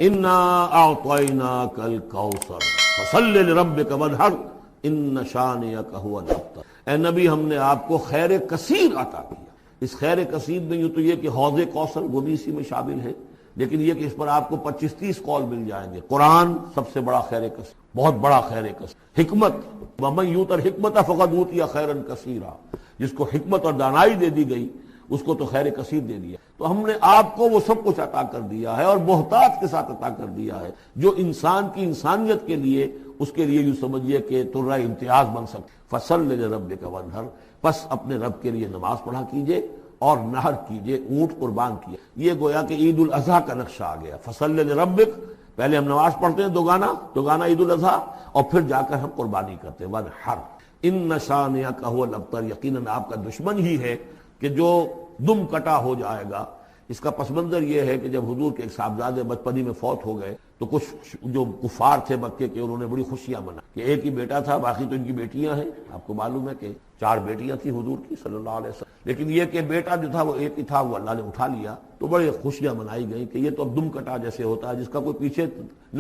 انا اعطیناک الکوثر فصل لربک وانحر ان شانئک هو الابتر۔ اے نبی ہم نے آپ کو خیر کثیر عطا کیا۔ اس خیر کثیر میں یوں تو یہ کہ حوض کوثر وہ بھی اسی میں شامل ہے، لیکن یہ کہ اس پر آپ کو 25-30 قول مل جائیں گے۔ قرآن سب سے بڑا خیر کثیر، بہت بڑا خیر کثیر۔ حکمت، ومن یؤت الحکمۃ فقد اوتی خیرا کثیرا، جس کو حکمت اور دانائی دے دی گئی اس کو تو خیر کثیر دے دیا۔ تو ہم نے آپ کو وہ سب کچھ عطا کر دیا ہے اور محتاج کے ساتھ عطا کر دیا ہے، جو انسان کی انسانیت کے لیے، اس کے لیے یوں سمجھیے کہ ترہ امتیاز بن سکتے۔ فصل لربک وانحر، پس اپنے رب کے لیے نماز پڑھا کیجئے اور نحر کیجئے، اونٹ قربان کیا۔ یہ گویا کہ عید الاضحیٰ کا نقشہ آ گیا۔ فصل لربک، پہلے ہم نماز پڑھتے ہیں دوگانا عید الاضحیٰ، اور پھر جا کر ہم قربانی کرتے ہیں۔ وانحر ان شانئک هو الابتر، یقیناً آپ کا دشمن ہی ہے کہ جو دم کٹا ہو جائے گا۔ اس کا پس منظر یہ ہے کہ جب حضور کے ایک صاحبزادے بچپنی میں فوت ہو گئے تو کچھ جو کفار تھے مکے کے، انہوں نے بڑی خوشیاں منائی کہ ایک ہی بیٹا تھا، باقی تو ان کی بیٹیاں ہیں۔ آپ کو معلوم ہے کہ 4 بیٹیاں تھیں حضور کی صلی اللہ علیہ وسلم، لیکن یہ کہ بیٹا جو تھا وہ ایک ہی تھا، وہ اللہ نے اٹھا لیا۔ تو بڑے خوشیاں منائی گئیں کہ یہ تو اب دم کٹا جیسے ہوتا ہے، جس کا کوئی پیچھے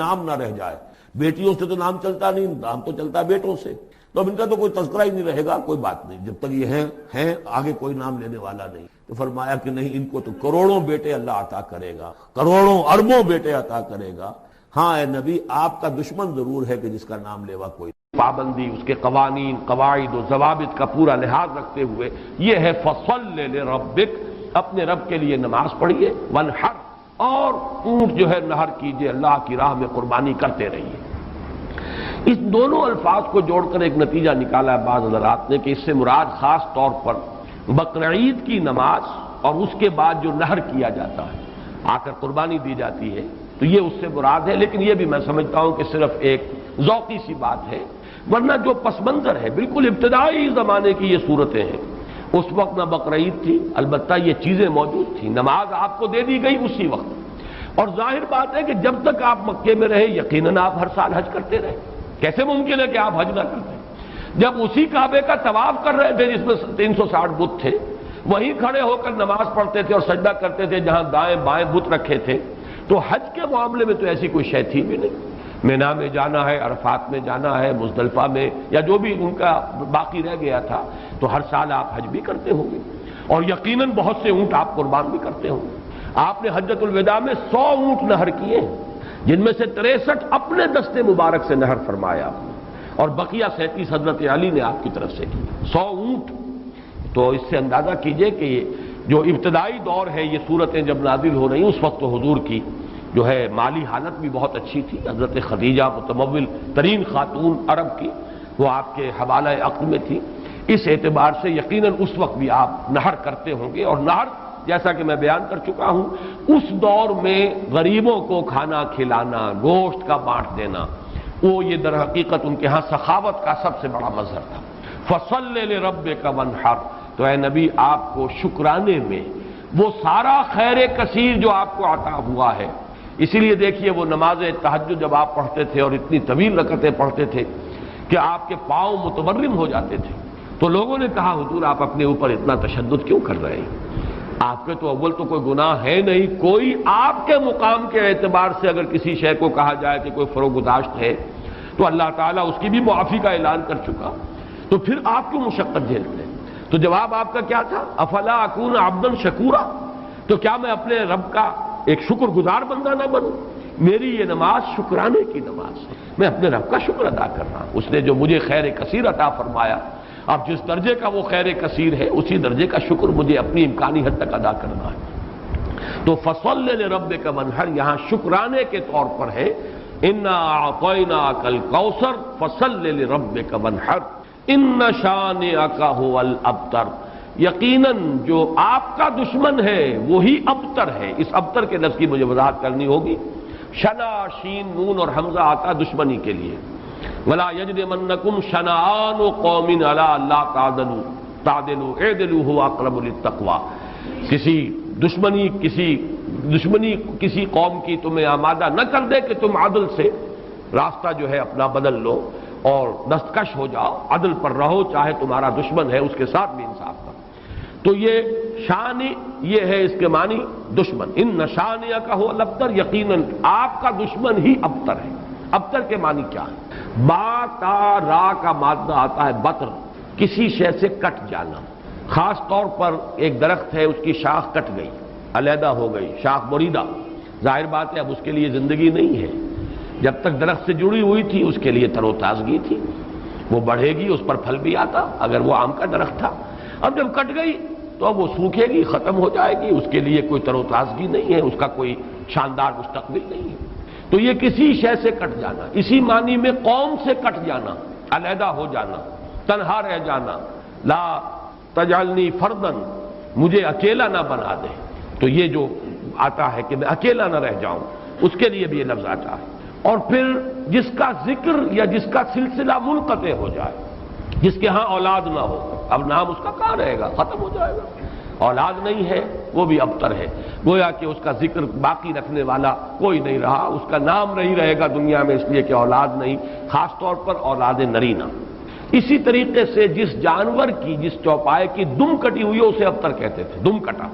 نام نہ رہ جائے۔ بیٹیوں سے تو نام چلتا نہیں، نام تو چلتا ہے بیٹوں سے، تو اب ان کا تو کوئی تذکرہ ہی نہیں رہے گا۔ کوئی بات نہیں، جب تک یہ ہیں آگے کوئی نام لینے والا نہیں۔ تو فرمایا کہ نہیں، ان کو تو کروڑوں بیٹے اللہ عطا کرے گا، کروڑوں اربوں بیٹے عطا کرے گا۔ ہاں اے نبی، آپ کا دشمن ضرور ہے کہ جس کا نام لیوا کوئی پابندی، اس کے قوانین، قواعد و ضوابط کا پورا لحاظ رکھتے ہوئے یہ ہے فصل لربک، اپنے رب کے لیے نماز پڑھیے، وانحر، اور اونٹ جو ہے نحر کیجئے، اللہ کی راہ میں قربانی کرتے رہیے۔ اس دونوں الفاظ کو جوڑ کر ایک نتیجہ نکالا ہے بعض حضرات نے کہ اس سے مراد خاص طور پر بقرعید کی نماز اور اس کے بعد جو نحر کیا جاتا ہے، آ کر قربانی دی جاتی ہے، تو یہ اس سے مراد ہے۔ لیکن یہ بھی میں سمجھتا ہوں کہ صرف ایک ذوقی سی بات ہے، ورنہ جو پس منظر ہے بالکل ابتدائی زمانے کی یہ صورتیں ہیں۔ اس وقت نہ بقرعید تھی، البتہ یہ چیزیں موجود تھیں، نماز آپ کو دے دی گئی اسی وقت، اور ظاہر بات ہے کہ جب تک آپ مکے میں رہے یقیناً آپ ہر سال حج کرتے رہے۔ کیسے ممکن ہے کہ آپ حج نہ کرتے؟ جب اسی کعبے کا طواف کر رہے تھے جس میں 360 بت تھے، وہیں کھڑے ہو کر نماز پڑھتے تھے اور سجدہ کرتے تھے جہاں دائیں بائیں بت رکھے تھے، تو حج کے معاملے میں تو ایسی کوئی شے تھی بھی نہیں۔ مینا میں جانا ہے، عرفات میں جانا ہے، مزدلفہ میں، یا جو بھی ان کا باقی رہ گیا تھا، تو ہر سال آپ حج بھی کرتے ہوں گے، اور یقیناً بہت سے اونٹ آپ قربان بھی کرتے ہوں گے۔ آپ نے حجۃ الوداع میں 100 اونٹ نحر کیے، جن میں سے 63 اپنے دستے مبارک سے نحر فرمایا، اور بقیہ 37 حضرت علی نے آپ کی طرف سے کی، 100 اونٹ۔ تو اس سے اندازہ کیجئے کہ جو ابتدائی دور ہے، یہ صورتیں جب نازل ہو رہی، اس وقت تو حضور کی جو ہے مالی حالت بھی بہت اچھی تھی۔ حضرت خدیجہ متمول ترین خاتون عرب کی، وہ آپ کے حوالہ عقد میں تھی، اس اعتبار سے یقیناً اس وقت بھی آپ نحر کرتے ہوں گے۔ اور نحر، جیسا کہ میں بیان کر چکا ہوں، اس دور میں غریبوں کو کھانا کھلانا، گوشت کا بانٹ دینا، وہ یہ در حقیقت ان کے ہاں سخاوت کا سب سے بڑا مظہر تھا۔ فصل لربک وانحر، تو اے نبی آپ کو شکرانے میں وہ سارا خیر کثیر جو آپ کو عطا ہوا ہے، اسی لیے دیکھیے وہ نماز تہجد جب آپ پڑھتے تھے اور اتنی طویل رکعتیں پڑھتے تھے کہ آپ کے پاؤں متورم ہو جاتے تھے، تو لوگوں نے کہا حضور آپ اپنے اوپر اتنا تشدد کیوں کر رہے ہیں؟ آپ کے تو اول تو کوئی گناہ ہے نہیں، کوئی آپ کے مقام کے اعتبار سے اگر کسی شے کو کہا جائے کہ کوئی فروگزاشت ہے تو اللہ تعالیٰ اس کی بھی معافی کا اعلان کر چکا، تو پھر آپ کیوں مشقت جھیلتے ہیں؟ تو جواب آپ کا کیا تھا؟ افلا اکون عبدا شکورا، تو کیا میں اپنے رب کا ایک شکر گزار بندہ نہ بنوں؟ میری یہ نماز شکرانے کی نماز ہے، میں اپنے رب کا شکر ادا کر رہا ہوں، اس نے جو مجھے خیر کثیر عطا فرمایا۔ اب جس درجے کا وہ خیر کثیر ہے اسی درجے کا شکر مجھے اپنی امکانی حد تک ادا کرنا ہے۔ تو فصل لربک وانحر یہاں شکرانے کے طور پر ہے، انا اعطیناک الکوثر فصل لربک وانحر ان شانئک هو الابتر، یقیناً جو آپ کا دشمن ہے وہی ابتر ہے۔ اس ابتر کے لفظ کی مجھے وضاحت کرنی ہوگی۔ شنا، شین، نون اور حمزہ آتا دشمنی کے لیے۔ ولا یجرمنکم شنآن قوم علی الا تعدلوا اعدلوا هو اقرب للتقوی، کسی دشمنی کسی قوم کی تمہیں آمادہ نہ کر دے کہ تم عدل سے راستہ جو ہے اپنا بدل لو اور دستکش ہو جاؤ، عدل پر رہو، چاہے تمہارا دشمن ہے اس کے ساتھ بھی انصاف کرو۔ تو یہ شانی یہ ہے اس کے معنی دشمن، ان شانیہ کا ہو الابتر، یقیناً آپ کا دشمن ہی ابتر ہے۔ ابتر کے معنی کیا ہے؟ با تا را کا مادہ آتا ہے بطر، کسی شے سے کٹ جانا۔ خاص طور پر ایک درخت ہے، اس کی شاخ کٹ گئی، علیحدہ ہو گئی، شاخ بریدہ، ظاہر بات ہے اب اس کے لیے زندگی نہیں ہے۔ جب تک درخت سے جڑی ہوئی تھی اس کے لیے تر و تازگی تھی، وہ بڑھے گی، اس پر پھل بھی آتا اگر وہ آم کا درخت تھا۔ اب جب کٹ گئی تو اب وہ سوکھے گی، ختم ہو جائے گی، اس کے لیے کوئی تر و تازگی نہیں ہے، اس کا کوئی شاندار مستقبل نہیں ہے۔ تو یہ کسی شے سے کٹ جانا، اسی معنی میں قوم سے کٹ جانا، علیحدہ ہو جانا، تنہا رہ جانا، لا تجعلنی فردن، مجھے اکیلا نہ بنا دے۔ تو یہ جو آتا ہے کہ میں اکیلا نہ رہ جاؤں، اس کے لیے بھی یہ لفظ آتا ہے۔ اور پھر جس کا ذکر یا جس کا سلسلہ منقطع ہو جائے، جس کے ہاں اولاد نہ ہو، اب نام اس کا کہاں رہے گا، ختم ہو جائے گا، اولاد نہیں ہے، وہ بھی ابتر ہے، گویا کہ اس کا ذکر باقی رکھنے والا کوئی نہیں رہا، اس کا نام نہیں رہے گا دنیا میں، اس لیے کہ اولاد نہیں، خاص طور پر اولاد نرینہ۔ اسی طریقے سے جس جانور کی، جس چوپائے کی دم کٹی ہوئی ہے اسے ابتر کہتے تھے، دم کٹا،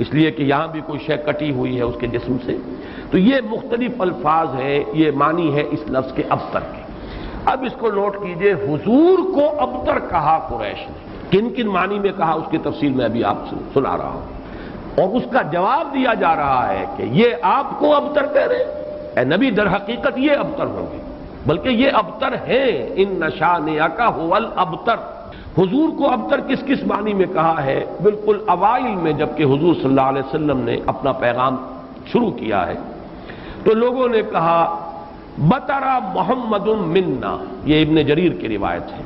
اس لیے کہ یہاں بھی کوئی شے کٹی ہوئی ہے اس کے جسم سے۔ تو یہ مختلف الفاظ ہیں، یہ معنی ہے اس لفظ کے ابتر کے۔ اب اس کو نوٹ کیجئے، حضور کو ابتر کہا قریش نے، کن کن معنی میں کہا اس کی تفصیل میں ابھی آپ سے سنا رہا ہوں، اور اس کا جواب دیا جا رہا ہے کہ یہ آپ کو ابتر کہہ رہے اے نبی، در حقیقت یہ ابتر ہوں گے، بلکہ یہ ابتر ہیں، ان شانئک هو الابتر۔ حضور کو ابتر کس کس معنی میں کہا ہے؟ بالکل اوائل میں جبکہ حضور صلی اللہ علیہ وسلم نے اپنا پیغام شروع کیا ہے تو لوگوں نے کہا بطرا محمد منا، یہ ابن جریر کی روایت ہے،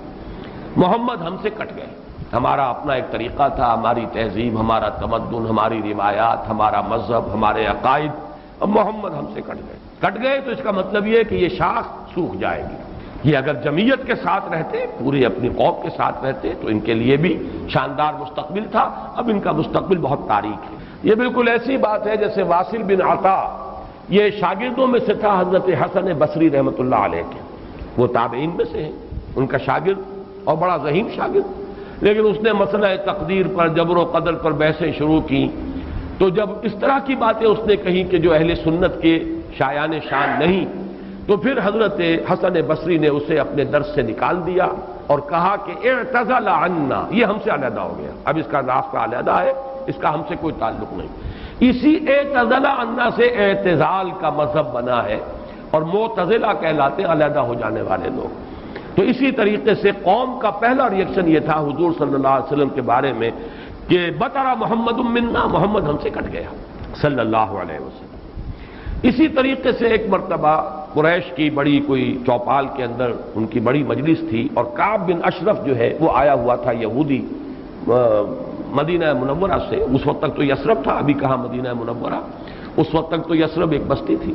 محمد ہم سے کٹ گئے، ہمارا اپنا ایک طریقہ تھا، ہماری تہذیب، ہمارا تمدن، ہماری روایات، ہمارا مذہب، ہمارے عقائد، اب محمد ہم سے کٹ گئے تو اس کا مطلب یہ ہے کہ یہ شاخ سوکھ جائے گی۔ یہ اگر جمعیت کے ساتھ رہتے، پوری اپنی قوم کے ساتھ رہتے تو ان کے لیے بھی شاندار مستقبل تھا، اب ان کا مستقبل بہت تاریک ہے۔ یہ بالکل ایسی بات ہے جیسے واصل بن عطا، یہ شاگردوں میں سے تھا حضرت حسن بصری رحمۃ اللہ علیہ کے، وہ تابعین میں سے ہیں، ان کا شاگرد اور بڑا ذہین شاگرد، لیکن اس نے مسئلہ تقدیر پر، جبر و قدر پر بحثیں شروع کی، تو جب اس طرح کی باتیں اس نے کہیں کہ جو اہل سنت کے شایان شان نہیں، تو پھر حضرت حسن بصری نے اسے اپنے درس سے نکال دیا اور کہا کہ اعتزل عنا، یہ ہم سے علیحدہ ہو گیا، اب اس کا راستہ علیحدہ ہے، اس کا ہم سے کوئی تعلق نہیں۔ اسی اعتزل عنا سے اعتزال کا مذہب بنا ہے، اور معتزلہ کہلاتے علیحدہ ہو جانے والے لوگ۔ تو اسی طریقے سے قوم کا پہلا ریئیکشن یہ تھا حضور صلی اللہ علیہ وسلم کے بارے میں کہ بطرا محمد منا، محمد ہم سے کٹ گیا صلی اللہ علیہ وسلم۔ اسی طریقے سے ایک مرتبہ قریش کی بڑی کوئی چوپال کے اندر ان کی بڑی مجلس تھی، اور کعب بن اشرف جو ہے وہ آیا ہوا تھا یہودی مدینہ منورہ سے، اس وقت تک تو یثرب تھا، ابھی کہاں مدینہ منورہ، اس وقت تک تو یثرب ایک بستی تھی،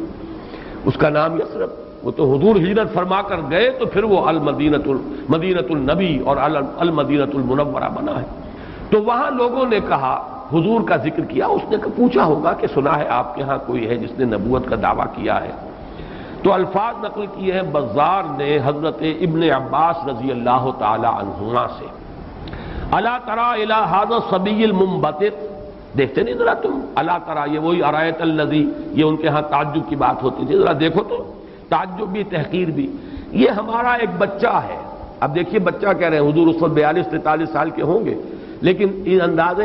اس کا نام یثرب، وہ تو حضور ہجرت فرما کر گئے تو پھر وہ مدینۃ النبی اور المدینۃ المنورہ بنا ہے۔ تو وہاں لوگوں نے کہا، حضور کا ذکر کیا، اس نے پوچھا ہوگا کہ سنا ہے آپ کے ہاں کوئی ہے جس نے نبوت کا دعویٰ کیا ہے، تو الفاظ نقل کیے ہیں بزار نے حضرت ابن عباس رضی اللہ تعالی عنہما سے، الا تری الی ھذا الصبی المنبتر، دیکھتے نہیں ذرا تم، الا تری، یہ وہی ارایت الذی، یہ ان کے ہاں تعجب کی بات ہوتی تھی، ذرا دیکھو تو، تعجب بھی تحقیر بھی، یہ ہمارا ایک بچہ ہے۔ اب دیکھیے بچہ کہہ رہے ہیں، حضور اس وقت 42-43 سال کے ہوں گے، لیکن ان انداز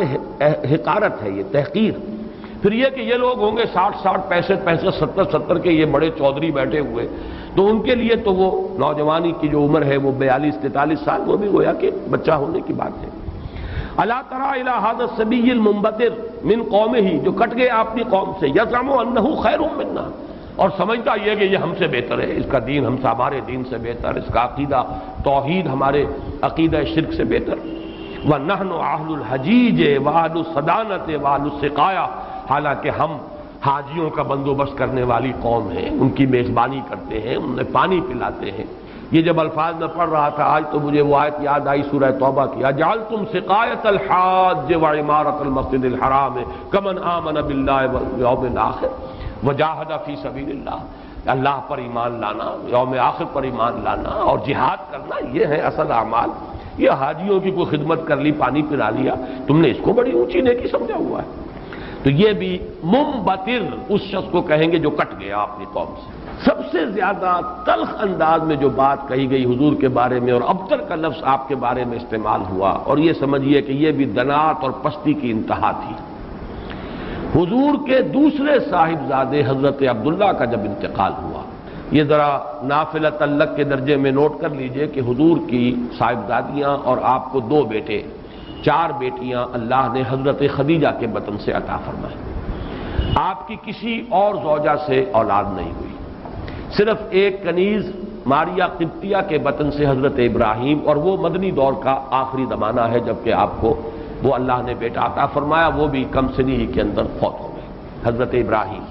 حقارت ہے، یہ تحقیر۔ پھر یہ کہ یہ لوگ ہوں گے 60 65 70 کے، یہ بڑے چودھری بیٹھے ہوئے، تو ان کے لیے تو وہ نوجوانی کی جو عمر ہے وہ 42-43 سال، وہ بھی گویا کہ بچہ ہونے کی بات ہے۔ الا تری الی ھذا الصبی المنبتر من قومہ، جو کٹ گئے اپنی قوم سے، یزعم انہ خیر منا، اور سمجھتا یہ کہ یہ ہم سے بہتر ہے، اس کا دین ہمارے دین سے بہتر، اس کا عقیدہ توحید ہمارے عقیدہ شرک سے بہتر، وَنَحْنُ أَهْلُ الْحَجِيجِ وَأَهْلُ الصَّدَانَةِ وَأَهْلُ السِّقَايَةِ، حالانکہ ہم حاجیوں کا بندوبست کرنے والی قوم ہیں، ان کی میزبانی کرتے ہیں، انہیں پانی پلاتے ہیں۔ یہ جب الفاظ میں پڑھ رہا تھا آج تو مجھے وہ آیت یاد آئی سورہ توبہ کی، اجعلتم سقایۃ الحاج وعمارۃ المسجد الحرام کمن آمن باللہ والیوم الآخر وجاہد فی سبیل اللہ، اللہ پر ایمان لانا، یوم آخر پر ایمان لانا اور جہاد کرنا، یہ ہے اصل اعمال، یہ حاجیوں کی کوئی خدمت کر لی، پانی پلا لیا، تم نے اس کو بڑی اونچی نیکی سمجھا ہوا ہے۔ تو یہ بھی منبتر اس شخص کو کہیں گے جو کٹ گیا اپنی قوم سے۔ سب سے زیادہ تلخ انداز میں جو بات کہی گئی حضور کے بارے میں، اور ابتر کا لفظ آپ کے بارے میں استعمال ہوا، اور یہ سمجھیے کہ یہ بھی دنات اور پستی کی انتہا تھی۔ حضور کے دوسرے صاحبزادے حضرت عبداللہ کا جب انتقال ہوا، یہ ذرا نافلہ تعلق کے درجے میں نوٹ کر لیجئے کہ حضور کی صاحبزادیاں اور آپ کو 2 بیٹے، 4 بیٹیاں اللہ نے حضرت خدیجہ کے بطن سے عطا فرمائے۔ آپ کی کسی اور زوجہ سے اولاد نہیں ہوئی، صرف ایک کنیز ماریہ قبطیہ کے بطن سے حضرت ابراہیم، اور وہ مدنی دور کا آخری زمانہ ہے جبکہ آپ کو وہ اللہ نے بیٹا عطا فرمایا، وہ بھی کم سنی ہی کے اندر فوت ہو گئے حضرت ابراہیم۔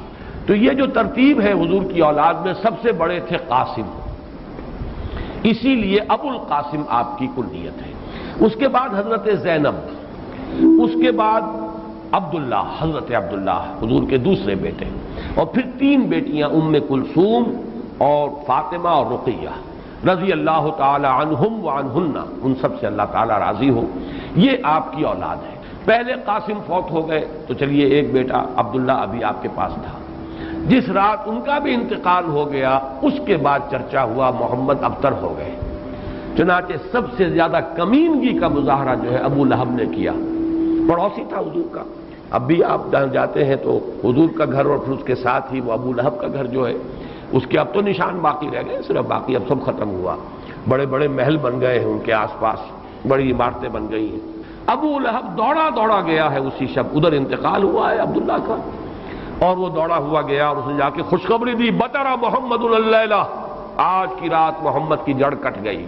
تو یہ جو ترتیب ہے حضور کی اولاد میں، سب سے بڑے تھے قاسم، اسی لیے ابو القاسم آپ کی کنیت ہے۔ اس کے بعد حضرت زینب، اس کے بعد عبداللہ، حضرت عبداللہ حضور کے دوسرے بیٹے، اور پھر 3 بیٹیاں ام کلثوم اور فاطمہ اور رقیہ رضی اللہ تعالی عنہم وعنہن، ان سب سے اللہ تعالی راضی ہو۔ یہ آپ کی اولاد ہے۔ پہلے قاسم فوت ہو گئے تو چلیے ایک بیٹا عبداللہ ابھی آپ کے پاس تھا، جس رات ان کا بھی انتقال ہو گیا اس کے بعد چرچا ہوا محمد ابتر ہو گئے۔ چنانچہ سب سے زیادہ کمینگی کا مظاہرہ جو ہے ابو لہب نے کیا، پڑوسی تھا حضور کا۔ اب بھی آپ جہاں جاتے ہیں تو حضور کا گھر اور پھر اس کے ساتھ ہی وہ ابو لہب کا گھر جو ہے، اس کے اب تو نشان باقی رہ گئے، صرف باقی اب سب ختم ہوا، بڑے بڑے محل بن گئے ہیں ان کے آس پاس، بڑی عمارتیں بن گئی ہیں۔ ابو لہب دوڑا گیا ہے اسی شب، ادھر انتقال ہوا ہے عبداللہ کا، اور وہ دوڑا ہوا گیا اور اس نے جا کے خوشخبری دی، بطر محمد اللیلہ، آج کی رات محمد کی جڑ کٹ گئی،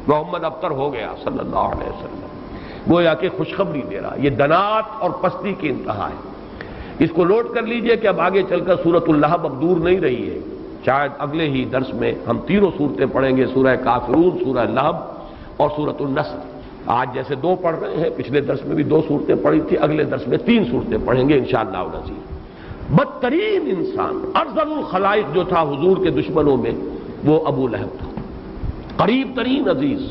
محمد ابتر ہو گیا صلی اللہ علیہ وسلم، گویا کہ خوشخبری دے رہا۔ یہ دنات اور پستی کی انتہا ہے۔ اس کو نوٹ کر لیجئے کہ اب آگے چل کر سورۃ اللہب اب دور نہیں رہی ہے، شاید اگلے ہی درس میں ہم 3 صورتیں پڑھیں گے، سورہ کافرون، سورہ لہب اور سورۃ النصر۔ آج جیسے 2 پڑھ رہے ہیں، پچھلے درس میں بھی 2 صورتیں پڑھی تھی، اگلے درس میں 3 صورتیں پڑھیں گے انشاءاللہ العزیز۔ بدترین انسان، ارذل الخلائق جو تھا حضور کے دشمنوں میں، وہ ابو لہب تھا، قریب ترین عزیز،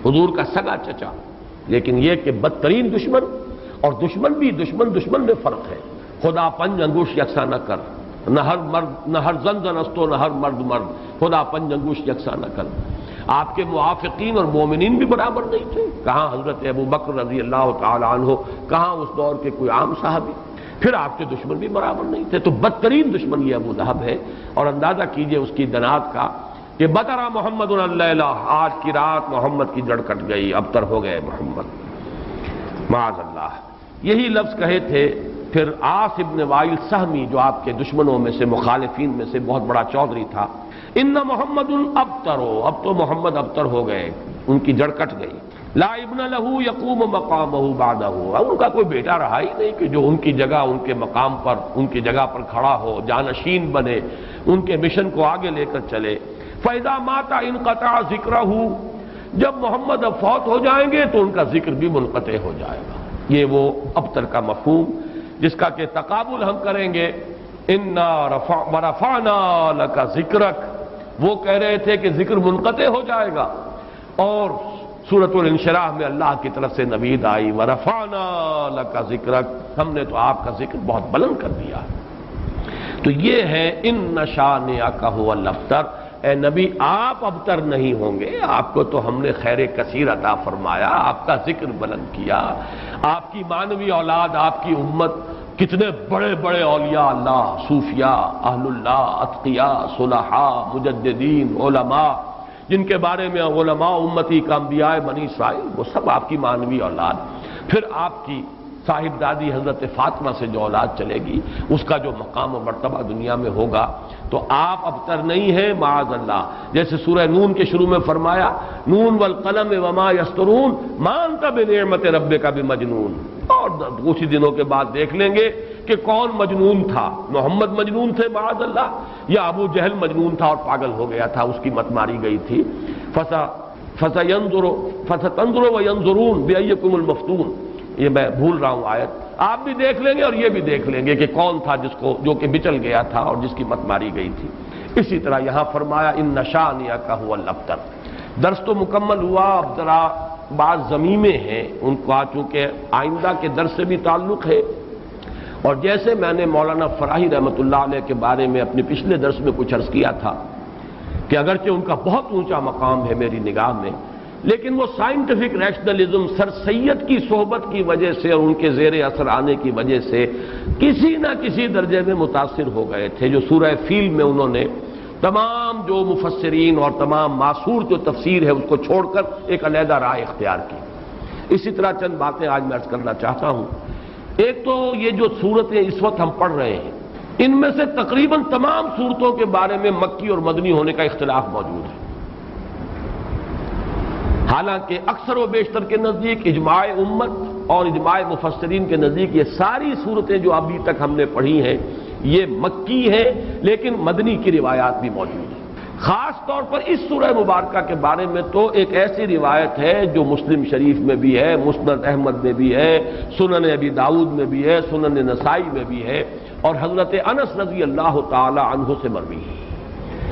حضور کا سگا چچا، لیکن یہ کہ بدترین دشمن، اور دشمن بھی دشمن میں فرق ہے۔ خدا پنج انگوش یکساں نہ کر، نہ ہر زن استو، نہ ہر مرد، خدا پنج انگوش یکساں نہ کر۔ آپ کے موافقین اور مومنین بھی برابر نہیں تھے، کہاں حضرت ابو بکر رضی اللہ تعالی عنہ، کہاں اس دور کے کوئی عام صحابی، پھر آپ کے دشمن بھی برابر نہیں تھے۔ تو بدترین دشمن یہ ابو لہب ہے، اور اندازہ کیجئے اس کی دنات کا کہ بطر محمد اللیلہ، آج کی رات محمد کی جڑ کٹ گئی، ابتر ہو گئے محمد، معاذ اللہ۔ یہی لفظ کہے تھے پھر عاص ابن وائل سہمی، جو آپ کے دشمنوں میں سے، مخالفین میں سے بہت بڑا چودھری تھا، ان محمد ابتر، اب تو محمد ابتر ہو گئے، ان کی جڑ کٹ گئی۔ لا ابن لہ یقوم مقامہ بعدہ، ان کا کوئی بیٹا رہا ہی نہیں کہ جو ان کی جگہ، ان کے مقام پر، ان کی جگہ پر کھڑا ہو، جانشین بنے، ان کے مشن کو آگے لے کر چلے۔ فَإِذَا مَاتَ انقطع ذِكْرَهُ، جب محمد اب فوت ہو جائیں گے تو ان کا ذکر بھی منقطع ہو جائے گا۔ یہ وہ ابتر کا مفہوم جس کا کہ تقابل ہم کریں گے، اِنَّا وَرَفَعْنَا لَكَ ذِكْرَكَ، وہ کہہ رہے تھے کہ ذکر منقطع ہو جائے گا، اور سورۃ الانشراح میں اللہ کی طرف سے نوید آئی، وَرَفَعْنَا لَكَ ذِكْرَكَ، ہم نے تو آپ کا ذکر بہت بلند کر دیا۔ تو یہ ہے اِنَّ شَانِئَكَ هُوَ الْأَبْتَرُ، اے نبی آپ ابتر نہیں ہوں گے، آپ کو تو ہم نے خیر کثیر عطا فرمایا، آپ کا ذکر بلند کیا، آپ کی مانوی اولاد، آپ کی امت، کتنے بڑے بڑے اولیاء اللہ، صوفیاء، اہل اللہ، اتقیاء، صلحاء، مجددین، علماء، جن کے بارے میں علماء امتی کا انبیاء بنی اسرائیل، وہ سب آپ کی مانوی اولاد۔ پھر آپ کی صاحبزادی حضرت فاطمہ سے جو اولاد چلے گی، اس کا جو مقام و مرتبہ دنیا میں ہوگا، تو آپ ابتر نہیں ہیں معاذ اللہ۔ جیسے سورہ نون کے شروع میں فرمایا، نون والقلم وما یسطرون ما انت بنعمت ربک بمجنون، اور کچھ ہی دنوں کے بعد دیکھ لیں گے کہ کون مجنون تھا، محمد مجنون تھے معاذ اللہ، یا ابو جہل مجنون تھا اور پاگل ہو گیا تھا، اس کی مت ماری گئی تھی۔ فَسَتَنظُرُ وَيَنظُرُونَ بِأَيِّكُمُ الْمَفْتُونُ، یہ میں بھول رہا ہوں آیت، آپ بھی دیکھ لیں گے اور یہ بھی دیکھ لیں گے کہ کون تھا جو کہ بچل گیا تھا اور جس کی مت ماری گئی تھی۔ اسی طرح یہاں فرمایا اِنَّ شَانِئَكَ هُوَ الْأَبْتَرُ۔ درس تو مکمل ہوا، اب ذرا بعض ضمیمیں ہیں ان کا چونکہ آئندہ کے درس سے بھی تعلق ہے، اور جیسے میں نے مولانا فراہی رحمۃ اللہ علیہ کے بارے میں اپنے پچھلے درس میں کچھ عرض کیا تھا کہ اگرچہ ان کا بہت اونچا مقام ہے میری نگاہ میں، لیکن وہ سائنٹیفک ریشنلزم سر سید کی صحبت کی وجہ سے اور ان کے زیر اثر آنے کی وجہ سے کسی نہ کسی درجے میں متاثر ہو گئے تھے، جو سورہ فیل میں انہوں نے تمام جو مفسرین اور تمام معصور جو تفسیر ہے اس کو چھوڑ کر ایک علیحدہ رائے اختیار کی۔ اسی طرح چند باتیں آج میں عرض کرنا چاہتا ہوں۔ ایک تو یہ جو صورتیں اس وقت ہم پڑھ رہے ہیں، ان میں سے تقریباً تمام صورتوں کے بارے میں مکی اور مدنی ہونے کا اختلاف موجود ہے، حالانکہ اکثر و بیشتر کے نزدیک اجماع امت اور اجماع مفسرین کے نزدیک یہ ساری صورتیں جو ابھی تک ہم نے پڑھی ہیں یہ مکی ہیں، لیکن مدنی کی روایات بھی موجود ہیں۔ خاص طور پر اس سورہ مبارکہ کے بارے میں تو ایک ایسی روایت ہے جو مسلم شریف میں بھی ہے، مسند احمد میں بھی ہے، سنن ابی داؤد میں بھی ہے، سنن نسائی میں بھی ہے، اور حضرت انس رضی اللہ تعالی عنہ سے مروی ہے۔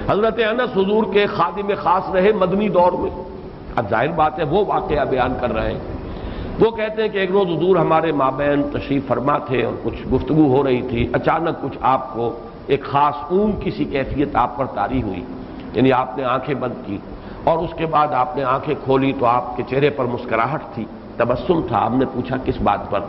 حضرت انس حضور کے خادم خاص رہے مدنی دور میں۔ اب ظاہر بات ہے وہ واقعہ بیان کر رہے ہیں۔ وہ کہتے ہیں کہ ایک روز حضور ہمارے مابین تشریف فرما تھے اور کچھ گفتگو ہو رہی تھی، اچانک کچھ آپ کو ایک خاص اونگ کی سی کیفیت آپ پر طاری ہوئی، یعنی آپ نے آنکھیں بند کی اور اس کے بعد آپ نے آنکھیں کھولی تو آپ کے چہرے پر مسکراہٹ تھی، تبسم تھا۔ ہم نے پوچھا کس بات پر؟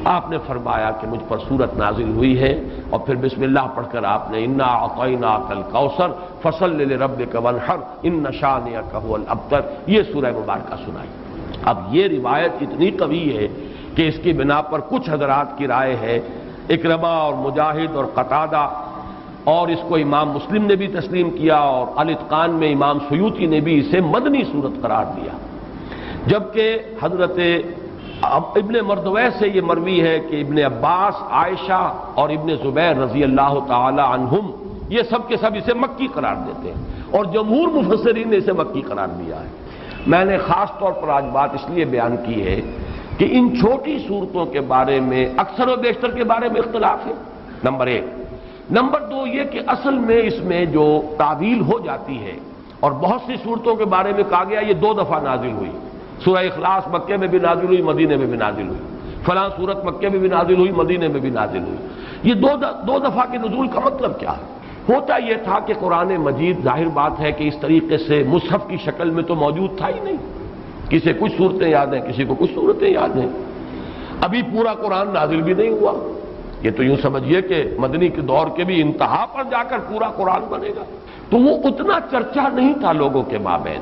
آپ نے فرمایا کہ مجھ پر سورت نازل ہوئی ہے، اور پھر بسم اللہ پڑھ کر آپ نے انا اعطیناک الکوثر فصل لربک وانحر ان شانئک هو الابتر یہ سورہ مبارکہ سنائی۔ اب یہ روایت اتنی قوی ہے کہ اس کی بنا پر کچھ حضرات کی رائے ہے، اکرمہ اور مجاہد اور قتادہ، اور اس کو امام مسلم نے بھی تسلیم کیا، اور الاتقان میں امام سیوطی نے بھی اسے مدنی صورت قرار دیا، جبکہ حضرت ابن مردویہ سے یہ مروی ہے کہ ابن عباس، عائشہ اور ابن زبیر رضی اللہ تعالی عنہم یہ سب کے سب اسے مکی قرار دیتے ہیں، اور جمہور مفسرین نے اسے مکی قرار دیا ہے۔ میں نے خاص طور پر آج بات اس لیے بیان کی ہے کہ ان چھوٹی صورتوں کے بارے میں اکثر و بیشتر کے بارے میں اختلاف ہے، نمبر ایک۔ نمبر دو یہ کہ اصل میں اس میں جو تعویل ہو جاتی ہے، اور بہت سی صورتوں کے بارے میں کہا گیا یہ 2 دفعہ نازل ہوئی، سورہ اخلاص مکے میں بھی نازل ہوئی، مدینے میں بھی نازل ہوئی، فلاں سورت مکے میں بھی نازل ہوئی، مدینے میں بھی نازل ہوئی۔ یہ دو دفعہ کے نزول کا مطلب کیا ہے؟ ہوتا یہ تھا کہ قرآن مجید ظاہر بات ہے کہ اس طریقے سے مصحف کی شکل میں تو موجود تھا ہی نہیں، کسی کچھ صورتیں یاد ہیں، کسی کو کچھ صورتیں یاد ہیں، ابھی پورا قرآن نازل بھی نہیں ہوا۔ یہ تو یوں سمجھیے کہ مدنی کے دور کے بھی انتہا پر جا کر پورا قرآن بنے گا، تو وہ اتنا چرچا نہیں تھا لوگوں کے مابین۔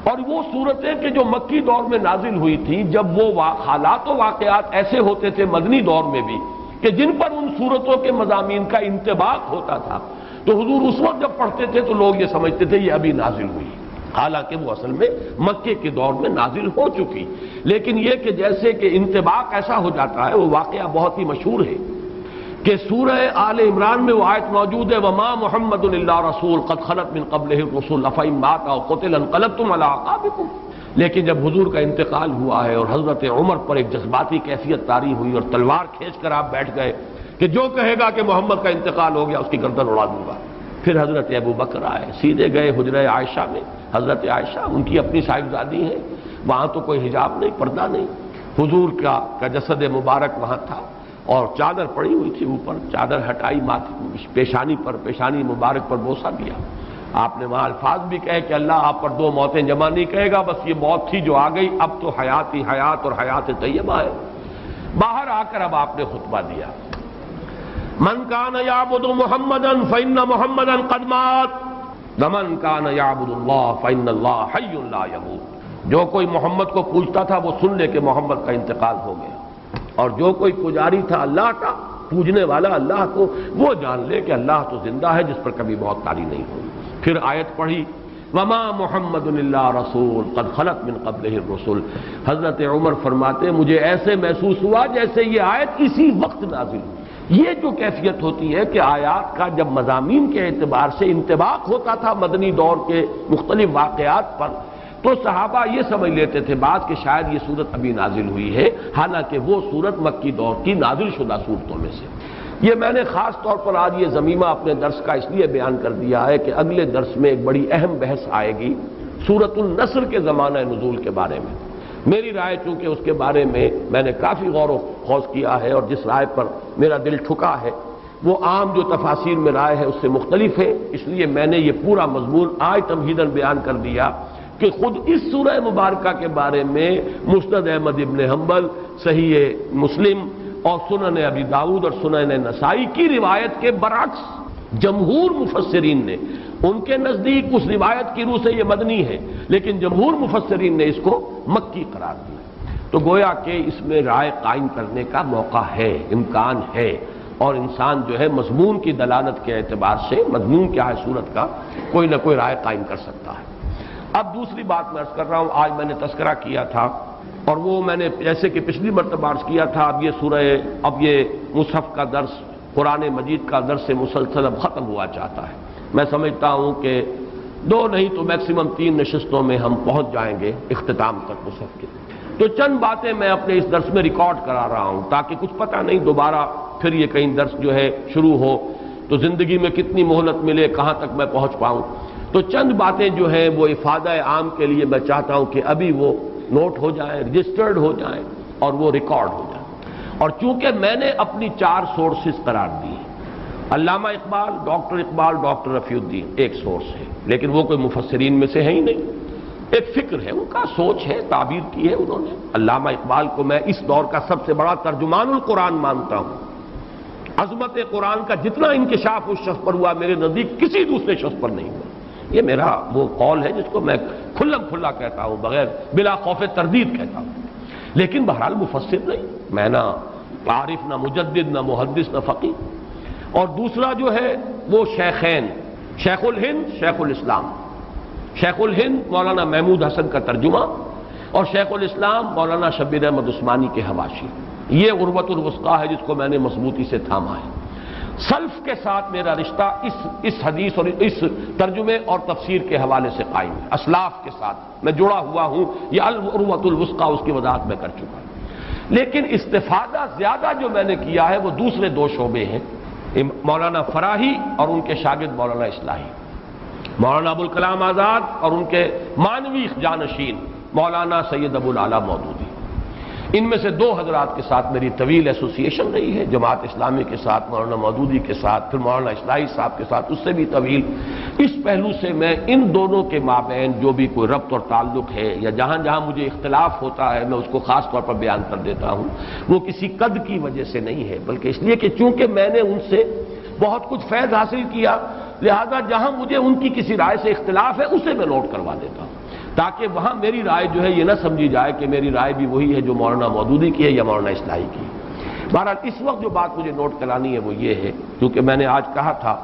اور وہ صورتیں کہ جو مکی دور میں نازل ہوئی تھیں، جب وہ حالات و واقعات ایسے ہوتے تھے مدنی دور میں بھی کہ جن پر ان صورتوں کے مضامین کا انطباق ہوتا تھا، تو حضور اس وقت جب پڑھتے تھے تو لوگ یہ سمجھتے تھے یہ ابھی نازل ہوئی، حالانکہ وہ اصل میں مکے کے دور میں نازل ہو چکی۔ لیکن یہ کہ جیسے کہ انطباق ایسا ہو جاتا ہے، وہ واقعہ بہت ہی مشہور ہے کہ سورہ آل عمران میں وہ آیت موجود ہے وما محمد الا رسول قد خلت من قبلہ الرسل افئن مات او قتل انقلبتم علی اعقابکم۔ لیکن جب حضور کا انتقال ہوا ہے اور حضرت عمر پر ایک جذباتی کیفیت طاری ہوئی اور تلوار کھینچ کر آپ بیٹھ گئے کہ جو کہے گا کہ محمد کا انتقال ہو گیا اس کی گردن اڑا دوں گا، پھر حضرت ابو بکر آئے، سیدھے گئے حجرہ عائشہ میں۔ حضرت عائشہ ان کی اپنی صاحبزادی ہیں، وہاں تو کوئی حجاب نہیں، پردہ نہیں، حضور کا جسد مبارک وہاں تھا اور چادر پڑی ہوئی تھی اوپر، چادر ہٹائی پیشانی پر، پیشانی مبارک پر بوسہ دیا۔ آپ نے وہاں الفاظ بھی کہے کہ اللہ آپ پر 2 موتیں جمع نہیں کہے گا، بس یہ موت تھی جو آ گئی، اب تو حیات ہی حیات اور حیات طیبہ ہے۔ باہر آ کر اب آپ نے خطبہ دیا، من کان یعبد محمدا فإن محمدا قد مات ومن کان یعبد اللہ فإن اللہ حی لا یموت۔ جو کوئی محمد کو پوجتا تھا وہ سن لے کہ محمد کا انتقال ہو گیا، اور جو کوئی پجاری تھا اللہ کا، پوجنے والا اللہ کو، وہ جان لے کہ اللہ تو زندہ ہے جس پر کبھی موت طاری نہیں ہوئی۔ پھر آیت پڑھی وما محمد الا رسول قد خلت من قبلہ الرسل۔ حضرت عمر فرماتے مجھے ایسے محسوس ہوا جیسے یہ آیت اسی وقت نازل ہوئی۔ یہ جو کیفیت ہوتی ہے کہ آیات کا جب مضامین کے اعتبار سے انطباق ہوتا تھا مدنی دور کے مختلف واقعات پر، تو صحابہ یہ سمجھ لیتے تھے بعد کہ شاید یہ صورت ابھی نازل ہوئی ہے، حالانکہ وہ صورت مکی دور کی نازل شدہ صورتوں میں سے۔ یہ میں نے خاص طور پر آج یہ ضمیمہ اپنے درس کا اس لیے بیان کر دیا ہے کہ اگلے درس میں ایک بڑی اہم بحث آئے گی سورۃ النصر کے زمانہ نزول کے بارے میں۔ میری رائے چونکہ اس کے بارے میں نے کافی غور و خوض کیا ہے اور جس رائے پر میرا دل ٹھکا ہے وہ عام جو تفاسیر میں رائے ہے اس سے مختلف ہے، اس لیے میں نے یہ پورا مضمون آج تمہیداً بیان کر دیا کہ خود اس سورہ مبارکہ کے بارے میں مسند احمد ابن حنبل، صحیح مسلم اور سنن ابی داؤد اور سنن نسائی کی روایت کے برعکس جمہور مفسرین نے، ان کے نزدیک اس روایت کی روح سے یہ مدنی ہے لیکن جمہور مفسرین نے اس کو مکی قرار دیا، تو گویا کہ اس میں رائے قائم کرنے کا موقع ہے، امکان ہے، اور انسان جو ہے مضمون کی دلالت کے اعتبار سے مضمون کیا ہے صورت کا کوئی نہ کوئی رائے قائم کر سکتا ہے۔ اب دوسری بات میں عرض کر رہا ہوں، آج میں نے تذکرہ کیا تھا اور وہ میں نے جیسے کہ پچھلی مرتبہ عرض کیا تھا، اب یہ مصحف کا درس، قرآن مجید کا درس مسلسل اب ختم ہوا چاہتا ہے۔ میں سمجھتا ہوں کہ 2 نہیں تو میکسیمم 3 نشستوں میں ہم پہنچ جائیں گے اختتام تک مصحف کے۔ تو چند باتیں میں اپنے اس درس میں ریکارڈ کرا رہا ہوں تاکہ کچھ پتہ نہیں دوبارہ پھر یہ کہیں درس جو ہے شروع ہو تو زندگی میں کتنی مہلت ملے، کہاں تک میں پہنچ پاؤں۔ تو چند باتیں جو ہیں وہ افادہ عام کے لیے میں چاہتا ہوں کہ ابھی وہ نوٹ ہو جائیں، رجسٹرڈ ہو جائیں اور وہ ریکارڈ ہو جائیں۔ اور چونکہ میں نے اپنی 4 سورسز قرار دی، علامہ اقبال، ڈاکٹر رفیع الدین ایک سورس ہے لیکن وہ کوئی مفسرین میں سے ہے ہی نہیں، ایک فکر ہے، ان کا سوچ ہے، تعبیر کی ہے انہوں نے۔ علامہ اقبال کو میں اس دور کا سب سے بڑا ترجمان القرآن مانتا ہوں۔ عظمت قرآن کا جتنا انکشاف اس شخص پر ہوا میرے نزدیک کسی دوسرے شخص پر نہیں ہوا، یہ میرا وہ قول ہے جس کو میں کھلم کھلا کہتا ہوں، بغیر بلا خوف تردید کہتا ہوں، لیکن بہرحال مفسر نہیں، میں نہ عارف، نہ مجدد، نہ محدث، نہ فقیہ۔ اور دوسرا جو ہے وہ شیخین، شیخ الہند، شیخ الاسلام۔ شیخ الہند مولانا محمود حسن کا ترجمہ اور شیخ الاسلام مولانا شبیر احمد عثمانی کے حواشی، یہ عروۃ الوثقیٰ ہے جس کو میں نے مضبوطی سے تھاما ہے۔ سلف کے ساتھ میرا رشتہ اس حدیث اور اس ترجمے اور تفسیر کے حوالے سے قائم ہے، اسلاف کے ساتھ میں جڑا ہوا ہوں، یہ عروۃ الوثقیٰ اس کی وضاحت میں کر چکا ہوں۔ لیکن استفادہ زیادہ جو میں نے کیا ہے وہ دوسرے 2 شعبے ہیں، مولانا فراہی اور ان کے شاگرد مولانا اصلاحی، مولانا ابوالکلام آزاد اور ان کے مانوی جانشین مولانا سید ابوالعلا مودودی۔ ان میں سے 2 حضرات کے ساتھ میری طویل ایسوسیشن رہی ہے، جماعت اسلامی کے ساتھ، مولانا مودودی کے ساتھ، پھر مولانا اصلاحی صاحب کے ساتھ اس سے بھی طویل۔ اس پہلو سے میں ان دونوں کے مابین جو بھی کوئی ربط اور تعلق ہے یا جہاں جہاں مجھے اختلاف ہوتا ہے میں اس کو خاص طور پر بیان کر دیتا ہوں، وہ کسی قد کی وجہ سے نہیں ہے بلکہ اس لیے کہ چونکہ میں نے ان سے بہت کچھ فیض حاصل کیا، لہذا جہاں مجھے ان کی کسی رائے سے اختلاف ہے اسے میں نوٹ کروا دیتا ہوں تاکہ وہاں میری رائے جو ہے یہ نہ سمجھی جائے کہ میری رائے بھی وہی ہے جو مولانا مودودی کی ہے یا مولانا اصلاحی کی ہے۔ بہرحال اس وقت جو بات مجھے نوٹ کرانی ہے وہ یہ ہے، کیونکہ میں نے آج کہا تھا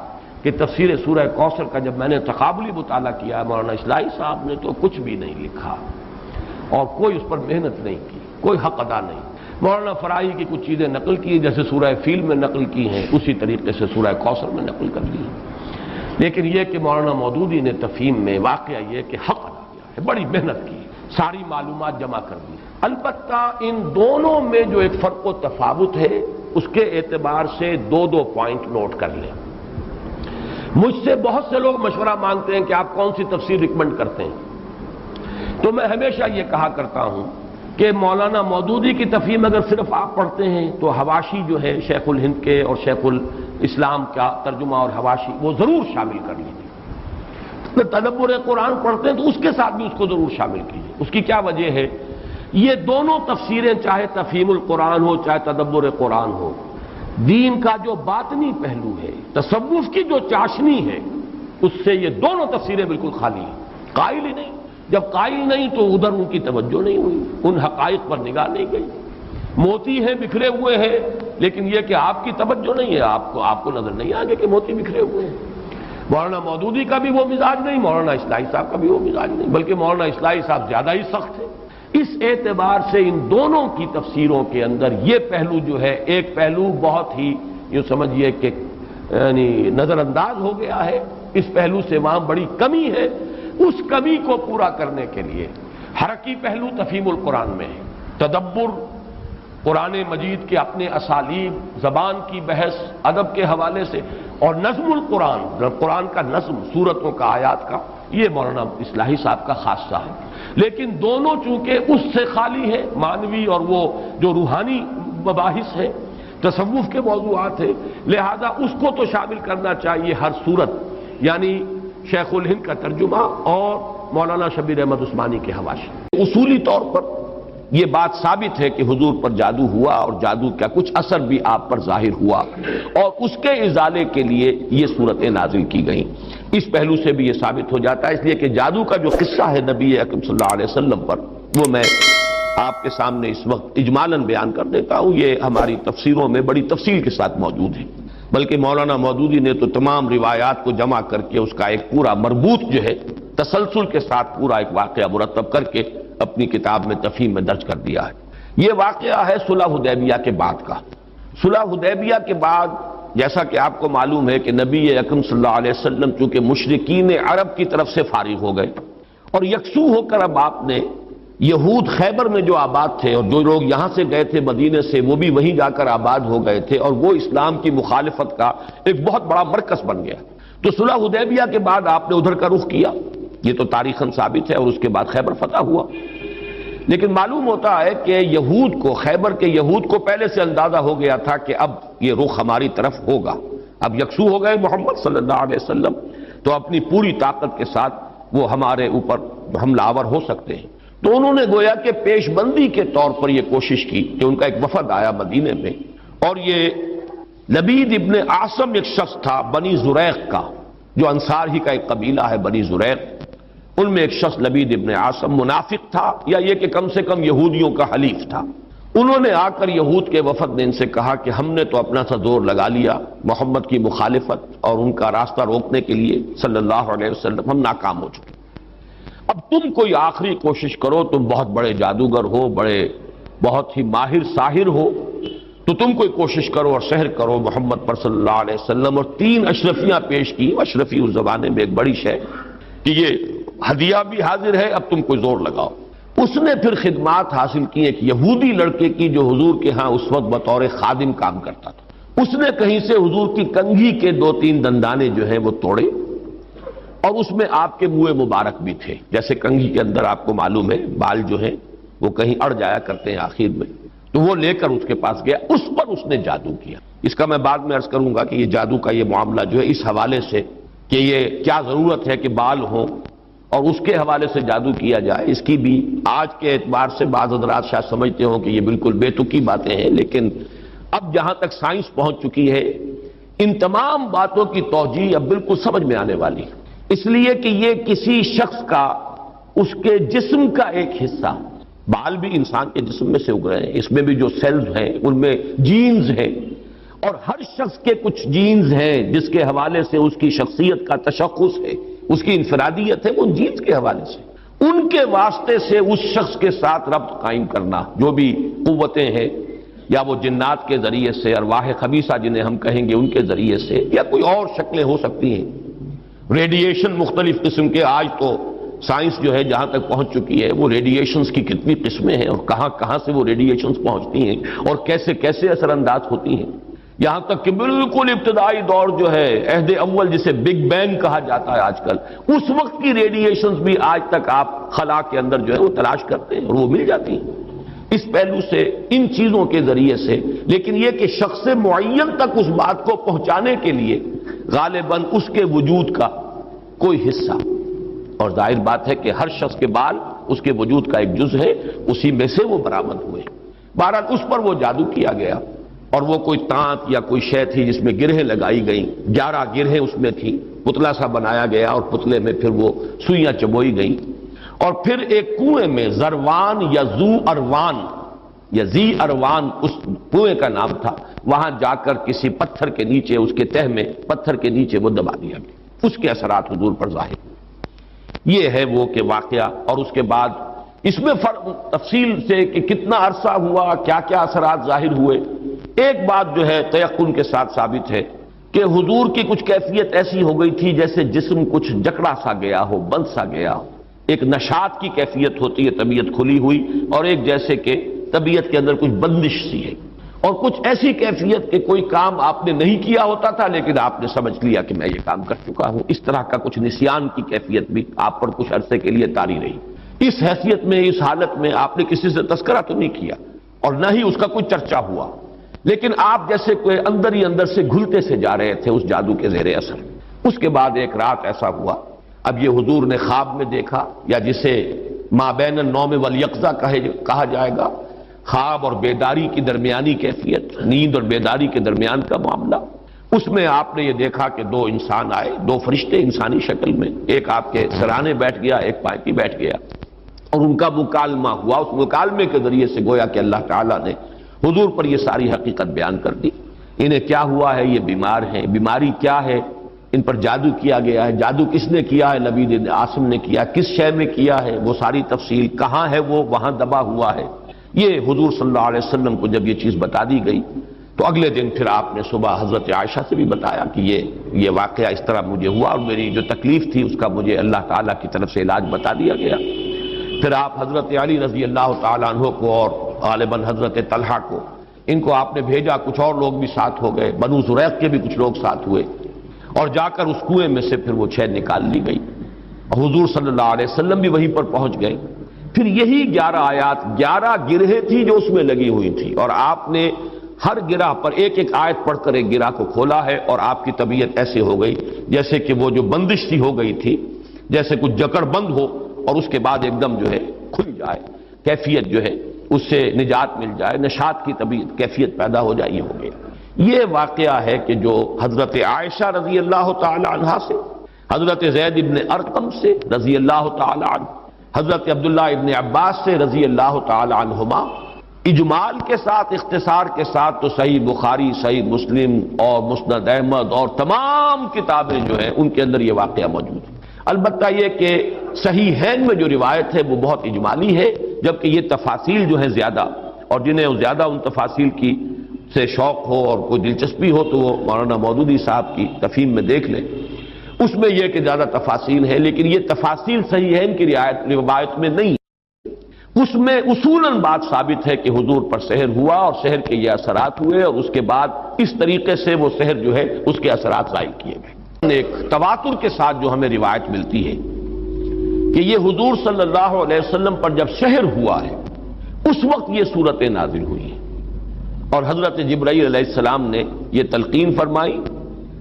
کہ تفسیر سورہ کوثر کا جب میں نے تقابلی مطالعہ کیا، مولانا اصلاحی صاحب نے تو کچھ بھی نہیں لکھا اور کوئی اس پر محنت نہیں کی، کوئی حق ادا نہیں۔ مولانا فراہی کی کچھ چیزیں نقل کی جیسے سورہ فیل میں نقل کی ہیں، اسی طریقے سے سورہ کوثر میں نقل کر لی، لیکن یہ کہ مولانا مودودی نے تفہیم میں واقعہ یہ کہ حق ادا کیا ہے، بڑی محنت کی، ساری معلومات جمع کر دی۔ البتہ ان دونوں میں جو ایک فرق و تفاوت ہے اس کے اعتبار سے 2 پوائنٹ نوٹ کر لیں۔ مجھ سے بہت سے لوگ مشورہ مانگتے ہیں کہ آپ کون سی تفسیر ریکمنڈ کرتے ہیں، تو میں ہمیشہ یہ کہا کرتا ہوں کہ مولانا مودودی کی تفہیم اگر صرف آپ پڑھتے ہیں تو حواشی جو ہے شیخ الہند کے اور شیخ الاسلام کا ترجمہ اور حواشی وہ ضرور شامل کر لیجیے۔ تدبر قرآن پڑھتے ہیں تو اس کے ساتھ بھی اس کو ضرور شامل کیجیے۔ اس کی کیا وجہ ہے؟ یہ دونوں تفسیریں چاہے تفہیم القرآن ہو چاہے تدبر قرآن ہو، دین کا جو باطنی پہلو ہے، تصوف کی جو چاشنی ہے، اس سے یہ دونوں تفسیریں بالکل خالی ہیں، قائل ہی نہیں۔ جب قائل نہیں تو ادھر ان کی توجہ نہیں ہوئی، ان حقائق پر نگاہ نہیں گئی۔ موتی ہیں بکھرے ہوئے ہیں لیکن یہ کہ آپ کی توجہ نہیں ہے، آپ کو نظر نہیں آگے کہ موتی بکھرے ہوئے ہیں۔ مولانا مودودی کا بھی وہ مزاج نہیں، مولانا اصلاحی صاحب کا بھی وہ مزاج نہیں، بلکہ مولانا اصلاحی صاحب زیادہ ہی سخت ہے۔ اس اعتبار سے ان دونوں کی تفسیروں کے اندر یہ پہلو جو ہے، ایک پہلو بہت ہی یوں سمجھیے کہ یعنی نظر انداز ہو گیا ہے، اس پہلو سے وہاں بڑی کمی ہے۔ اس کمی کو پورا کرنے کے لیے حرکی پہلو تفہیم القرآن میں ہے، تدبر قرآن مجید کے اپنے اسالیب، زبان کی بحث، ادب کے حوالے سے، اور نظم القرآن، قرآن کا نظم، سورتوں کا، آیات کا، یہ مولانا اصلاحی صاحب کا خاصہ ہے۔ لیکن دونوں چونکہ اس سے خالی ہے، معنوی اور وہ جو روحانی مباحث ہے، تصوف کے موضوعات ہیں، لہذا اس کو تو شامل کرنا چاہیے ہر صورت، یعنی شیخ الہند کا ترجمہ اور مولانا شبیر احمد عثمانی کے حواشی۔ اصولی طور پر یہ بات ثابت ہے کہ حضور پر جادو ہوا، اور جادو کا کچھ اثر بھی آپ پر ظاہر ہوا، اور اس کے ازالے کے لیے یہ صورتیں نازل کی گئیں۔ اس پہلو سے بھی یہ ثابت ہو جاتا ہے، اس لیے کہ جادو کا جو قصہ ہے نبی اکرم صلی اللہ علیہ وسلم پر، وہ میں آپ کے سامنے اس وقت اجمالاً بیان کر دیتا ہوں۔ یہ ہماری تفسیروں میں بڑی تفصیل کے ساتھ موجود ہے، بلکہ مولانا مودودی نے تو تمام روایات کو جمع کر کے اس کا ایک پورا مربوط جو ہے تسلسل کے ساتھ پورا ایک واقعہ مرتب کر کے اپنی کتاب میں تفہیم میں درج کر دیا ہے۔ یہ واقعہ ہے صلح حدیبیہ کے بعد کا۔ صلح حدیبیہ کے بعد جیسا کہ آپ کو معلوم ہے کہ نبی اکرم صلی اللہ علیہ وسلم چونکہ مشرکین عرب کی طرف سے فارغ ہو گئے، اور یکسو ہو کر اب آپ نے یہود خیبر میں جو آباد تھے، اور جو لوگ یہاں سے گئے تھے مدینے سے، وہ بھی وہیں جا کر آباد ہو گئے تھے، اور وہ اسلام کی مخالفت کا ایک بہت بڑا مرکز بن گیا۔ تو صلح حدیبیہ کے بعد آپ نے ادھر کا رخ کیا، یہ تو تاریخاً ثابت ہے، اور اس کے بعد خیبر فتح ہوا۔ لیکن معلوم ہوتا ہے کہ یہود کو، خیبر کے یہود کو پہلے سے اندازہ ہو گیا تھا کہ اب یہ رخ ہماری طرف ہوگا، اب یکسو ہو گئے محمد صلی اللہ علیہ وسلم، تو اپنی پوری طاقت کے ساتھ وہ ہمارے اوپر حملہ آور ہو سکتے ہیں۔ تو انہوں نے گویا کہ پیش بندی کے طور پر یہ کوشش کی کہ ان کا ایک وفد آیا مدینے میں، اور یہ لبید ابن عاصم ایک شخص تھا بنی زریق کا، جو انصار ہی کا ایک قبیلہ ہے بنی زریق، ان میں ایک شخص لبید ابن عاصم منافق تھا، یا یہ کہ کم سے کم یہودیوں کا حلیف تھا۔ انہوں نے آ کر یہود کے وفد نے ان سے کہا کہ ہم نے تو اپنا سا زور لگا لیا محمد کی مخالفت اور ان کا راستہ روکنے کے لیے صلی اللہ علیہ وسلم، ہم ناکام ہو چکے، اب تم کوئی آخری کوشش کرو، تم بہت بڑے جادوگر ہو، بہت ہی ماہر ساحر ہو، تو تم کوئی کوشش کرو اور سحر کرو محمد پر صلی اللہ علیہ وسلم۔ اور 3 اشرفیاں پیش کی۔ اشرفی اس زمانے میں ایک بڑی شے کہ یہ ہدیہ بھی حاضر ہے، اب تم کوئی زور لگاؤ۔ اس نے پھر خدمات حاصل کی ایک یہودی لڑکے کی، جو حضور کے ہاں اس وقت بطور خادم کام کرتا تھا۔ اس نے کہیں سے حضور کی کنگھی کے 2-3 دندانے جو ہیں وہ توڑے، اور اس میں آپ کے منہ مبارک بھی تھے، جیسے کنگھی کے اندر آپ کو معلوم ہے بال جو ہیں وہ کہیں اڑ جایا کرتے ہیں آخر میں، تو وہ لے کر اس کے پاس گیا، اس پر اس نے جادو کیا۔ اس کا میں بعد میں عرض کروں گا کہ یہ جادو کا یہ معاملہ جو ہے اس حوالے سے کہ یہ کیا ضرورت ہے کہ بال ہوں اور اس کے حوالے سے جادو کیا جائے، اس کی بھی آج کے اعتبار سے بعض حضرات شاید سمجھتے ہوں کہ یہ بالکل بے تکی باتیں ہیں، لیکن اب جہاں تک سائنس پہنچ چکی ہے، ان تمام باتوں کی توجیہ اب بالکل سمجھ میں آنے والی ہے، اس لیے کہ یہ کسی شخص کا، اس کے جسم کا ایک حصہ، بال بھی انسان کے جسم میں سے اگ رہے ہیں، اس میں بھی جو سیلز ہیں ان میں جینز ہیں، اور ہر شخص کے کچھ جینز ہیں جس کے حوالے سے اس کی شخصیت کا تشخص ہے، اس کی انفرادیت ہے، وہ ان جینز کے حوالے سے، ان کے واسطے سے اس شخص کے ساتھ ربط قائم کرنا، جو بھی قوتیں ہیں، یا وہ جنات کے ذریعے سے، ارواح خبیثہ جنہیں ہم کہیں گے ان کے ذریعے سے، یا کوئی اور شکلیں ہو سکتی ہیں، ریڈیشن مختلف قسم کے، آج تو سائنس جو ہے جہاں تک پہنچ چکی ہے، وہ ریڈیشنز کی کتنی قسمیں ہیں، اور کہاں کہاں سے وہ ریڈیشنز پہنچتی ہیں اور کیسے کیسے اثر انداز ہوتی ہیں، یہاں تک کہ بالکل ابتدائی دور جو ہے، عہد اول جسے بگ بینگ کہا جاتا ہے آج کل، اس وقت کی ریڈیشنز بھی آج تک آپ خلا کے اندر جو ہے وہ تلاش کرتے ہیں اور وہ مل جاتی ہیں۔ اس پہلو سے، ان چیزوں کے ذریعے سے، لیکن یہ کہ شخص معین تک اس بات کو پہنچانے کے لیے غالباً اس کے وجود کا کوئی حصہ، اور ظاہر بات ہے کہ ہر شخص کے بال اس کے وجود کا ایک جز ہے، اسی میں سے وہ برآمد ہوئے، بہرحال اس پر وہ جادو کیا گیا، اور وہ کوئی تانت یا کوئی شے تھی جس میں گرہیں لگائی گئیں، 11 گرہیں اس میں تھی، پتلا سا بنایا گیا، اور پتلے میں پھر وہ سوئیاں چبوئی گئیں، اور پھر ایک کنویں میں زروان یا زو اروان یا زی اروان اس کنویں کا نام تھا، وہاں جا کر کسی پتھر کے نیچے، اس کے تہ میں پتھر کے نیچے وہ دبا دیا گیا، اس کے اثرات حضور پر ظاہر۔ یہ ہے وہ کہ واقعہ، اور اس کے بعد اس میں فرق تفصیل سے کہ کتنا عرصہ ہوا، کیا کیا اثرات ظاہر ہوئے۔ ایک بات جو ہے تیقن کے ساتھ ثابت ہے کہ حضور کی کچھ کیفیت ایسی ہو گئی تھی جیسے جسم کچھ جکڑا سا گیا ہو، بند سا گیا ہو، ایک نشاط کی کیفیت ہوتی ہے، طبیعت کھلی ہوئی، اور ایک جیسے کہ طبیعت کے اندر کچھ بندش سی ہے، اور کچھ ایسی کیفیت کہ کوئی کام آپ نے نہیں کیا ہوتا تھا لیکن آپ نے سمجھ لیا کہ میں یہ کام کر چکا ہوں، اس طرح کا کچھ نسیان کی کیفیت بھی آپ پر کچھ عرصے کے لیے طاری رہی۔ اس حیثیت میں، اس حالت میں آپ نے کسی سے تذکرہ تو نہیں کیا اور نہ ہی اس کا کوئی چرچا ہوا، لیکن آپ جیسے کوئی اندر ہی اندر سے گھلتے سے جا رہے تھے اس جادو کے زیر اثر۔ اس کے بعد ایک رات ایسا ہوا، اب یہ حضور نے خواب میں دیکھا، یا جسے ما بین النوم والیقظہ کہا جائے گا، خواب اور بیداری کی درمیانی کیفیت، نیند اور بیداری کے درمیان کا معاملہ۔ اس میں آپ نے یہ دیکھا کہ دو انسان آئے، دو فرشتے انسانی شکل میں، ایک آپ کے سرانے بیٹھ گیا، ایک پائیں پہ بیٹھ گیا، اور ان کا مکالمہ ہوا۔ اس مکالمے کے ذریعے سے گویا کہ اللہ تعالیٰ نے حضور پر یہ ساری حقیقت بیان کر دی۔ انہیں کیا ہوا ہے، یہ بیمار ہیں، بیماری کیا ہے، ان پر جادو کیا گیا ہے، جادو کس نے کیا ہے، لبید بن عاصم نے کیا، کس شے میں کیا ہے، وہ ساری تفصیل، کہاں ہے وہ، وہاں دبا ہوا ہے۔ یہ حضور صلی اللہ علیہ وسلم کو جب یہ چیز بتا دی گئی تو اگلے دن پھر آپ نے صبح حضرت عائشہ سے بھی بتایا کہ یہ واقعہ اس طرح مجھے ہوا، اور میری جو تکلیف تھی اس کا مجھے اللہ تعالیٰ کی طرف سے علاج بتا دیا گیا۔ پھر آپ حضرت علی رضی اللہ تعالیٰ عنہ کو اور غالباً حضرت طلحہ کو، ان کو آپ نے بھیجا، کچھ اور لوگ بھی ساتھ ہو گئے، بنو زریق کے بھی کچھ لوگ ساتھ ہوئے، اور جا کر اس کنویں میں سے پھر وہ چھے نکال لی گئی، اور حضور صلی اللہ علیہ وسلم بھی وہیں پر پہنچ گئے۔ پھر یہی 11 آیات، 11 گرہیں تھی جو اس میں لگی ہوئی تھی، اور آپ نے ہر گرہ پر ایک ایک آیت پڑھ کر ایک گرہ کو کھولا ہے، اور آپ کی طبیعت ایسے ہو گئی جیسے کہ وہ جو بندش سی ہو گئی تھی، جیسے کچھ جکڑ بند ہو اور اس کے بعد ایک دم جو ہے کھل جائے، کیفیت جو ہے اس سے نجات مل جائے، نشاط کی طبیعت کیفیت پیدا ہو جائے، یہ ہو گیا۔ یہ واقعہ ہے کہ جو حضرت عائشہ رضی اللہ تعالی عنہا سے، حضرت زید ابن ارقم سے رضی اللہ تعالی عنہ، حضرت عبداللہ ابن عباس سے رضی اللہ تعالی عنہما، اجمال کے ساتھ، اختصار کے ساتھ تو صحیح بخاری، صحیح مسلم اور مسند احمد اور تمام کتابیں جو ہیں ان کے اندر یہ واقعہ موجود ہے۔ البتہ یہ کہ صحیحین میں جو روایت ہے وہ بہت اجمالی ہے، جبکہ یہ تفاصیل جو ہیں زیادہ، اور جنہیں زیادہ ان تفاصیل کی سے شوق ہو اور کوئی دلچسپی ہو تو وہ مولانا مودودی صاحب کی تفہیم میں دیکھ لیں، اس میں یہ کہ زیادہ تفاصیل ہے، لیکن یہ تفاصیل صحیحین کی روایت میں نہیں، اس میں اصولاً بات ثابت ہے کہ حضور پر سحر ہوا اور سحر کے یہ اثرات ہوئے، اور اس کے بعد اس طریقے سے وہ سحر جو ہے اس کے اثرات ظاہر کیے گئے۔ ایک تواتر کے ساتھ جو ہمیں روایت ملتی ہے کہ یہ حضور صلی اللہ علیہ وسلم پر جب سحر ہوا ہے اس وقت یہ صورتیں نازل ہوئی ہیں، اور حضرت جبرائیل علیہ السلام نے یہ تلقین فرمائی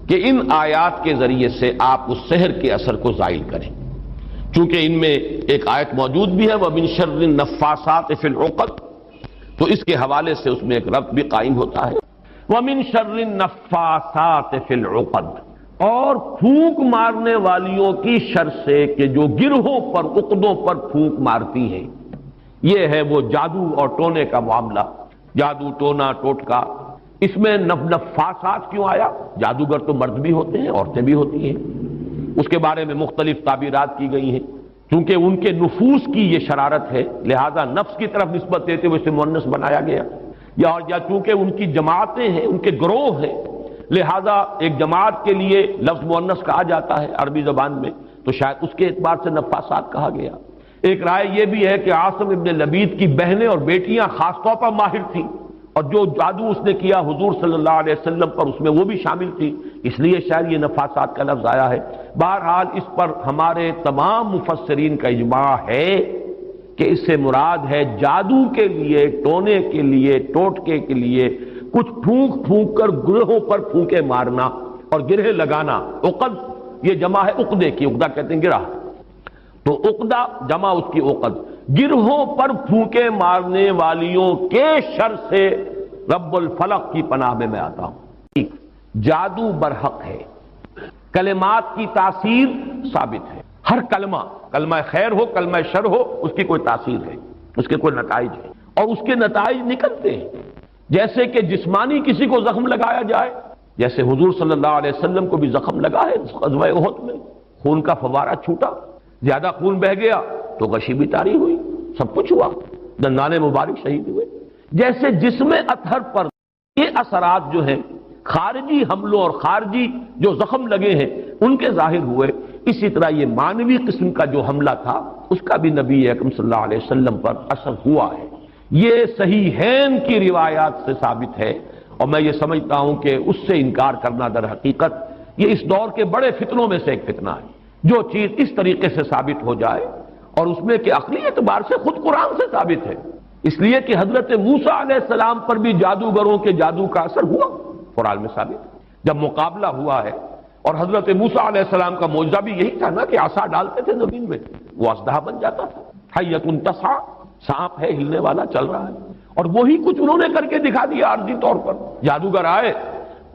کہ ان آیات کے ذریعے سے آپ اس سحر کے اثر کو زائل کریں، چونکہ ان میں ایک آیت موجود بھی ہے وَمِن شَرِّ النَّفَّاثَاتِ فِي الْعُقَدِ، تو اس کے حوالے سے اس میں ایک ربط بھی قائم ہوتا ہے، وَمِن شَرِّ النَّفَّاثَاتِ فِي الْعُقَدِ، اور پھونک مارنے والیوں کی شر سے کہ جو گرہوں پر، عقدوں پر پھونک مارتی ہیں۔ یہ ہے وہ جادو اور ٹونے کا معاملہ، جادو، ٹونا، ٹوٹکا۔ اس میں نفاسات کیوں آیا؟ جادوگر تو مرد بھی ہوتے ہیں، عورتیں بھی ہوتی ہیں، اس کے بارے میں مختلف تعبیرات کی گئی ہیں، چونکہ ان کے نفوس کی یہ شرارت ہے لہذا نفس کی طرف نسبت دیتے ہوئے اسے مؤنث بنایا گیا، یا چونکہ ان کی جماعتیں ہیں، ان کے گروہ ہیں، لہذا ایک جماعت کے لیے لفظ مؤنث کہا جاتا ہے عربی زبان میں، تو شاید اس کے اعتبار سے نفاسات کہا گیا۔ ایک رائے یہ بھی ہے کہ عاصم ابن لبید کی بہنیں اور بیٹیاں خاص طور پر ماہر تھیں، اور جو جادو اس نے کیا حضور صلی اللہ علیہ وسلم پر اس میں وہ بھی شامل تھی، اس لیے شاید یہ نفاسات کا لفظ آیا ہے۔ بہرحال اس پر ہمارے تمام مفسرین کا اجماع ہے کہ اس سے مراد ہے جادو کے لیے، ٹونے کے لیے، ٹوٹکے کے لیے کچھ پھونک پھونک کر گرہوں پر پھونکے مارنا اور گرہ لگانا۔ عقد یہ جمع ہے عقدے کی، عقدہ کہتے ہیں گرہ، تو عقدہ جمع اس کی عقد، گرہوں پر پھونکے مارنے والیوں کے شر سے رب الفلق کی پناہ میں میں آتا ہوں۔ جادو برحق ہے، کلمات کی تاثیر ثابت ہے، ہر کلمہ، کلمہ خیر ہو، کلمہ شر ہو، اس کی کوئی تاثیر ہے، اس کے کوئی نتائج ہے، اور اس کے نتائج نکلتے ہیں۔ جیسے کہ جسمانی کسی کو زخم لگایا جائے، جیسے حضور صلی اللہ علیہ وسلم کو بھی زخم لگا ہے غزوہ احد میں، خون کا فوارہ چھوٹا، زیادہ خون بہ گیا تو غشی بھی طاری ہوئی، سب کچھ ہوا، دندان مبارک شہید ہوئے۔ جیسے جسم اطہر پر یہ اثرات جو ہیں خارجی حملوں اور خارجی جو زخم لگے ہیں ان کے ظاہر ہوئے، اسی طرح یہ مانوی قسم کا جو حملہ تھا اس کا بھی نبی اکرم صلی اللہ علیہ وسلم پر اثر ہوا ہے۔ یہ صحیحین کی روایات سے ثابت ہے، اور میں یہ سمجھتا ہوں کہ اس سے انکار کرنا در حقیقت یہ اس دور کے بڑے فتنوں میں سے ایک فتنہ ہے۔ جو چیز اس طریقے سے ثابت ہو جائے اور اس میں کہ عقلی اعتبار سے خود قرآن سے ثابت ہے، اس لیے کہ حضرت موسیٰ علیہ السلام پر بھی جادوگروں کے جادو کا اثر ہوا، قرآن میں ثابت ہے۔ جب مقابلہ ہوا ہے، اور حضرت موسیٰ علیہ السلام کا معجزہ بھی یہی تھا نا کہ عصا ڈالتے تھے زمین میں، وہ اژدہا بن جاتا تھا، حیۃ تسعیٰ، سانپ ہے ہلنے والا چل رہا ہے، اور وہی کچھ انہوں نے کر کے دکھا دیا عارضی طور پر۔ جادوگر آئے،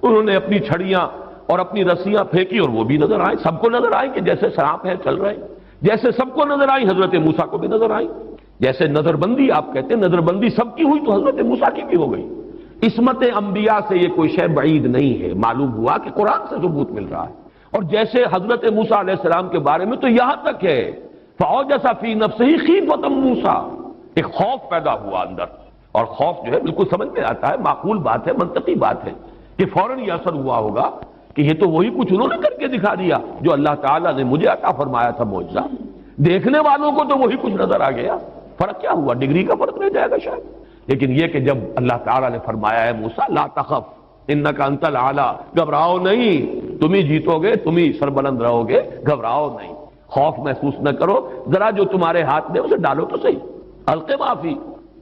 انہوں نے اپنی چھڑیاں اور اپنی رسیاں پھینکی اور وہ بھی نظر آئے، سب کو نظر آئے کہ جیسے سانپ ہے چل رہے، جیسے سب کو نظر آئی حضرت موسیٰ کو بھی نظر آئی۔ جیسے نظر بندی آپ کہتے ہیں، نظر بندی سب کی ہوئی تو حضرت موسیٰ کی بھی ہو گئی۔ عصمت انبیاء سے یہ کوئی شے بعید نہیں ہے، معلوم ہوا کہ قرآن سے ثبوت مل رہا ہے۔ اور جیسے حضرت موسیٰ علیہ السلام کے بارے میں تو یہاں تک ہے فَأَوْجَسَ فِي نَفْسِهِ خِیفَةً موسیٰ، ایک خوف پیدا ہوا اندر، اور خوف جو ہے بالکل سمجھ میں آتا ہے، معقول بات ہے، منطقی بات ہے کہ فوراً یہ اثر ہوا ہوگا کہ یہ تو وہی کچھ انہوں نے کر کے دکھا دیا جو اللہ تعالیٰ نے مجھے عطا فرمایا تھا معجزہ۔ دیکھنے والوں کو تو وہی کچھ نظر آ گیا، فرق کیا ہوا؟ ڈگری کا فرق رہ جائے گا شاید، لیکن یہ کہ جب اللہ تعالیٰ نے فرمایا ہے موسیٰ لا تخف انک انت الاعلی، گھبراؤ نہیں، تم ہی جیتو گے، تم ہی سربلند رہو گے، گھبراؤ نہیں، خوف محسوس نہ کرو، ذرا جو تمہارے ہاتھ میں اسے ڈالو تو صحیح، الق ما فی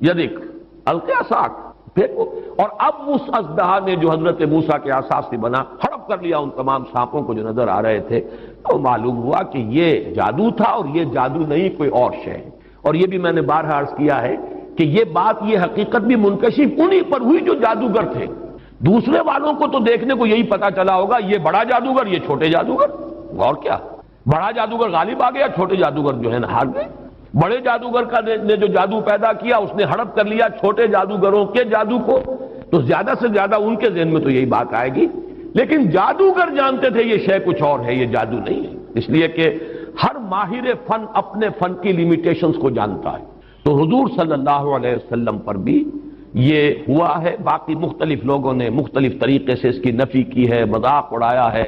یدک الق عصاک، پھینکو۔ اور اب اس اژدہا نے جو حضرت موسیٰ کے عصا سے بنا ہڑپ کر لیا ان تمام سانپوں کو جو نظر آ رہے تھے، تو معلوم ہوا کہ یہ جادو تھا، اور یہ جادو نہیں کوئی اور شے ہے۔ اور یہ بھی میں نے بارہا عرض کیا ہے کہ یہ بات، یہ حقیقت بھی منکشف انہی پر ہوئی جو جادوگر تھے۔ دوسرے والوں کو تو دیکھنے کو یہی پتا چلا ہوگا یہ بڑا جادوگر، یہ چھوٹے جادوگر، اور کیا، بڑا جادوگر غالب آ گیا، چھوٹے جادوگر جو ہے نا ہار گئے۔ بڑے جادوگر کا نے جو جادو پیدا کیا اس نے ہڑپ کر لیا چھوٹے جادوگروں کے جادو کو، تو زیادہ سے زیادہ ان کے ذہن میں تو یہی بات آئے گی، لیکن جادوگر جانتے تھے یہ شے کچھ اور ہے، یہ جادو نہیں ہے، اس لیے کہ ہر ماہر فن اپنے فن کی لیمیٹیشنز کو جانتا ہے۔ تو حضور صلی اللہ علیہ وسلم پر بھی یہ ہوا ہے، باقی مختلف لوگوں نے مختلف طریقے سے اس کی نفی کی ہے، مذاق اڑایا ہے،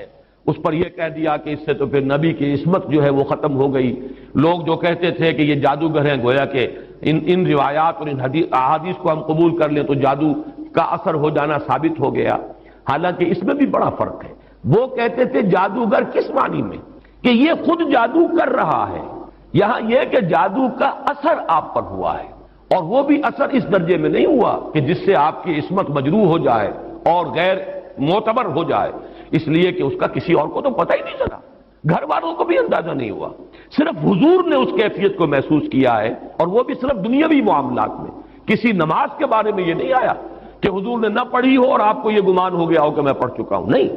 اس پر یہ کہہ دیا کہ اس سے تو پھر نبی کی عصمت جو ہے وہ ختم ہو گئی۔ لوگ جو کہتے تھے کہ یہ جادوگر ہیں، گویا کہ ان روایات اور ان احادیث کو ہم قبول کر لیں تو جادو کا اثر ہو جانا ثابت ہو گیا، حالانکہ اس میں بھی بڑا فرق ہے۔ وہ کہتے تھے جادوگر کس معنی میں کہ یہ خود جادو کر رہا ہے، یہاں یہ کہ جادو کا اثر آپ پر ہوا ہے، اور وہ بھی اثر اس درجے میں نہیں ہوا کہ جس سے آپ کی عصمت مجروح ہو جائے اور غیر معتبر ہو جائے، اس لیے کہ اس کا کسی اور کو تو پتہ ہی نہیں چلا، گھر والوں کو بھی اندازہ نہیں ہوا، صرف حضور نے اس کیفیت کو محسوس کیا ہے، اور وہ بھی صرف دنیاوی معاملات میں۔ کسی نماز کے بارے میں یہ نہیں آیا کہ حضور نے نہ پڑھی ہو اور آپ کو یہ گمان ہو گیا ہو کہ میں پڑھ چکا ہوں، نہیں،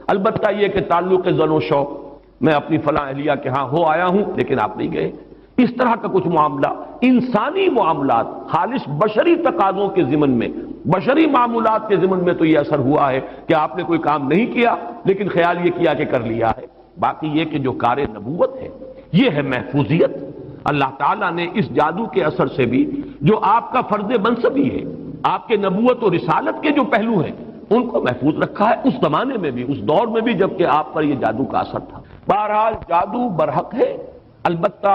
البتہ یہ کہ تعلق زن و شوق، میں اپنی فلاں اہلیہ کے ہاں ہو آیا ہوں لیکن آپ نہیں گئے، اس طرح کا کچھ معاملہ، انسانی معاملات، خالص بشری تقاضوں کے ضمن میں، بشری معمولات کے ضمن میں تو یہ اثر ہوا ہے کہ آپ نے کوئی کام نہیں کیا لیکن خیال یہ کیا کہ کر لیا ہے۔ باقی یہ کہ جو کار نبوت ہے یہ ہے محفوظیت، اللہ تعالیٰ نے اس جادو کے اثر سے بھی جو آپ کا فرض منصبی ہے، آپ کے نبوت و رسالت کے جو پہلو ہیں ان کو محفوظ رکھا ہے، اس زمانے میں بھی، اس دور میں بھی جبکہ آپ پر یہ جادو کا اثر تھا۔ بہرحال جادو برحق ہے، البتہ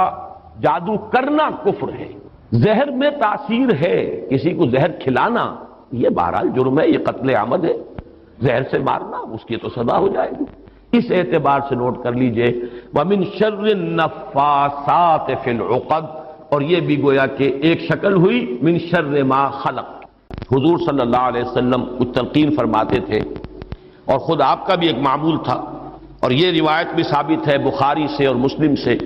جادو کرنا کفر ہے، زہر میں تاثیر ہے، کسی کو زہر کھلانا یہ بہرحال جرم ہے، یہ قتل عمد ہے، زہر سے مارنا اس کی تو سزا ہو جائے گی۔ اس اعتبار سے نوٹ کر لیجئے وَمِن شَرِّ النَّفَّاثَاتِ فِي الْعُقَدِ، اور یہ بھی گویا کہ ایک شکل ہوئی من شر ما خلق۔ حضور صلی اللہ علیہ وسلم کچھ تلقین فرماتے تھے، اور خود آپ کا بھی ایک معمول تھا، اور یہ روایت بھی ثابت ہے بخاری سے اور مسلم سے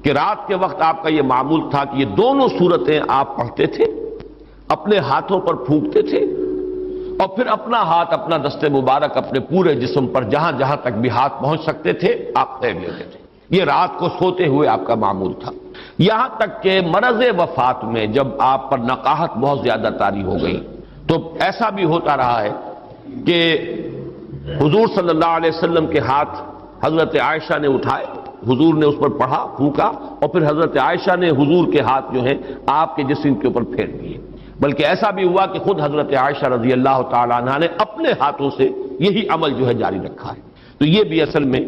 کہ رات کے وقت آپ کا یہ معمول تھا کہ یہ دونوں صورتیں آپ پڑھتے تھے، اپنے ہاتھوں پر پھونکتے تھے، اور پھر اپنا ہاتھ، اپنا دست مبارک اپنے پورے جسم پر جہاں جہاں تک بھی ہاتھ پہنچ سکتے تھے آپ پھیر لیتے تھے۔ یہ رات کو سوتے ہوئے آپ کا معمول تھا، یہاں تک کہ مرض وفات میں جب آپ پر نقاہت بہت زیادہ طاری ہو گئی تو ایسا بھی ہوتا رہا ہے کہ حضور صلی اللہ علیہ وسلم کے ہاتھ حضرت عائشہ نے اٹھائے، حضور نے اس پر پڑھا، پھونکا، اور پھر حضرت عائشہ نے حضور کے ہاتھ جو ہیں آپ کے جسم کے اوپر پھیر دیے، بلکہ ایسا بھی ہوا کہ خود حضرت عائشہ رضی اللہ تعالی عنہا نے اپنے ہاتھوں سے یہی عمل جو ہے جاری رکھا ہے۔ تو یہ بھی اصل میں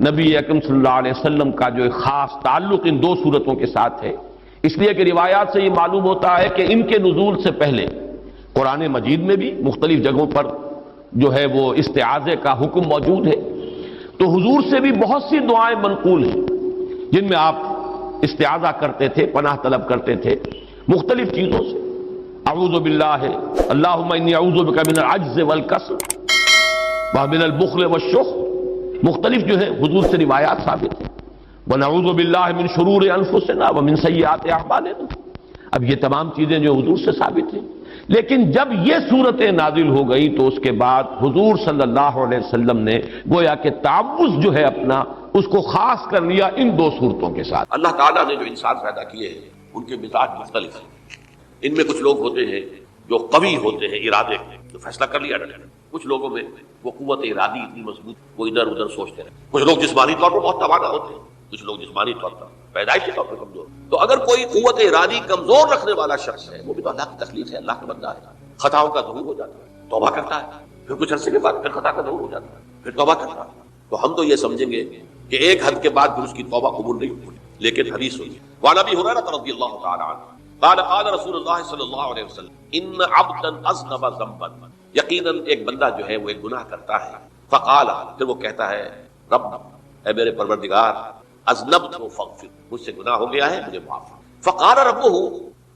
نبی اکرم صلی اللہ علیہ وسلم کا جو ایک خاص تعلق ان دو صورتوں کے ساتھ ہے، اس لیے کہ روایات سے یہ معلوم ہوتا ہے کہ ان کے نزول سے پہلے قرآن مجید میں بھی مختلف جگہوں پر جو ہے وہ استعاذے کا حکم موجود ہے، تو حضور سے بھی بہت سی دعائیں منقول ہیں جن میں آپ استعاذہ کرتے تھے، پناہ طلب کرتے تھے مختلف چیزوں سے. اعوذ باللہ، اللہم انی اعوذ بک من العجز والکسل ومن البخل والشح، مختلف جو ہے حضور سے روایات ثابت ہیں. ونعوذ باللہ من شرور انفسنا ومن سیئات اعمالنا، اب یہ تمام چیزیں جو حضور سے ثابت ہیں. لیکن جب یہ صورتیں نازل ہو گئی تو اس کے بعد حضور صلی اللہ علیہ وسلم نے گویا کہ تعوذ جو ہے اپنا اس کو خاص کر لیا ان دو صورتوں کے ساتھ. اللہ تعالیٰ نے جو انسان پیدا کیے ہیں ان کے مزاج مختلف ہیں. ان میں کچھ لوگ ہوتے ہیں جو قوی ہوتے ہیں ارادے کے، جو فیصلہ کر لیا ڈر. کچھ لوگوں میں وہ قوت ارادی اتنی مضبوط وہ ادھر ادھر سوچتے رہے. کچھ لوگ جسمانی طور پر بہت توانا ہوتے ہیں، کچھ لوگ جسمانی طور پر پیدائشی طور پر کمزور. تو اگر کوئی قوت ارادی کمزور رکھنے والا شخص ہے، وہ بھی تو اللہ کی تخلیق ہے، اللہ کا بندہ ہے، خطاؤں کا ظہور ہو جاتا ہے، توبہ کرتا ہے، پھر کچھ عرصے کے بعد پھر خطا کا ظہور ہو جاتا ہے، پھر توبہ کرتا ہے. تو ہم تو یہ سمجھیں گے کہ ایک حد کے بعد پھر اس کی توبہ قبول نہیں ہوئی. لیکن حدیث ہوئی وعن ابی ہریرہ رضی اللہ تعالی عنہ قال قال رسول اللہ صلی اللہ علیہ وسلم ان عبدا اذنب ذنبا، یقیناً ایک بندہ جو ہے وہ ایک گناہ کرتا ہے. فقال، پھر وہ کہتا ہے رب، اے میرے پروردگار، اذنبت فاغفر، مجھ سے گناہ ہو گیا ہے مجھے معاف. فقال ربہ،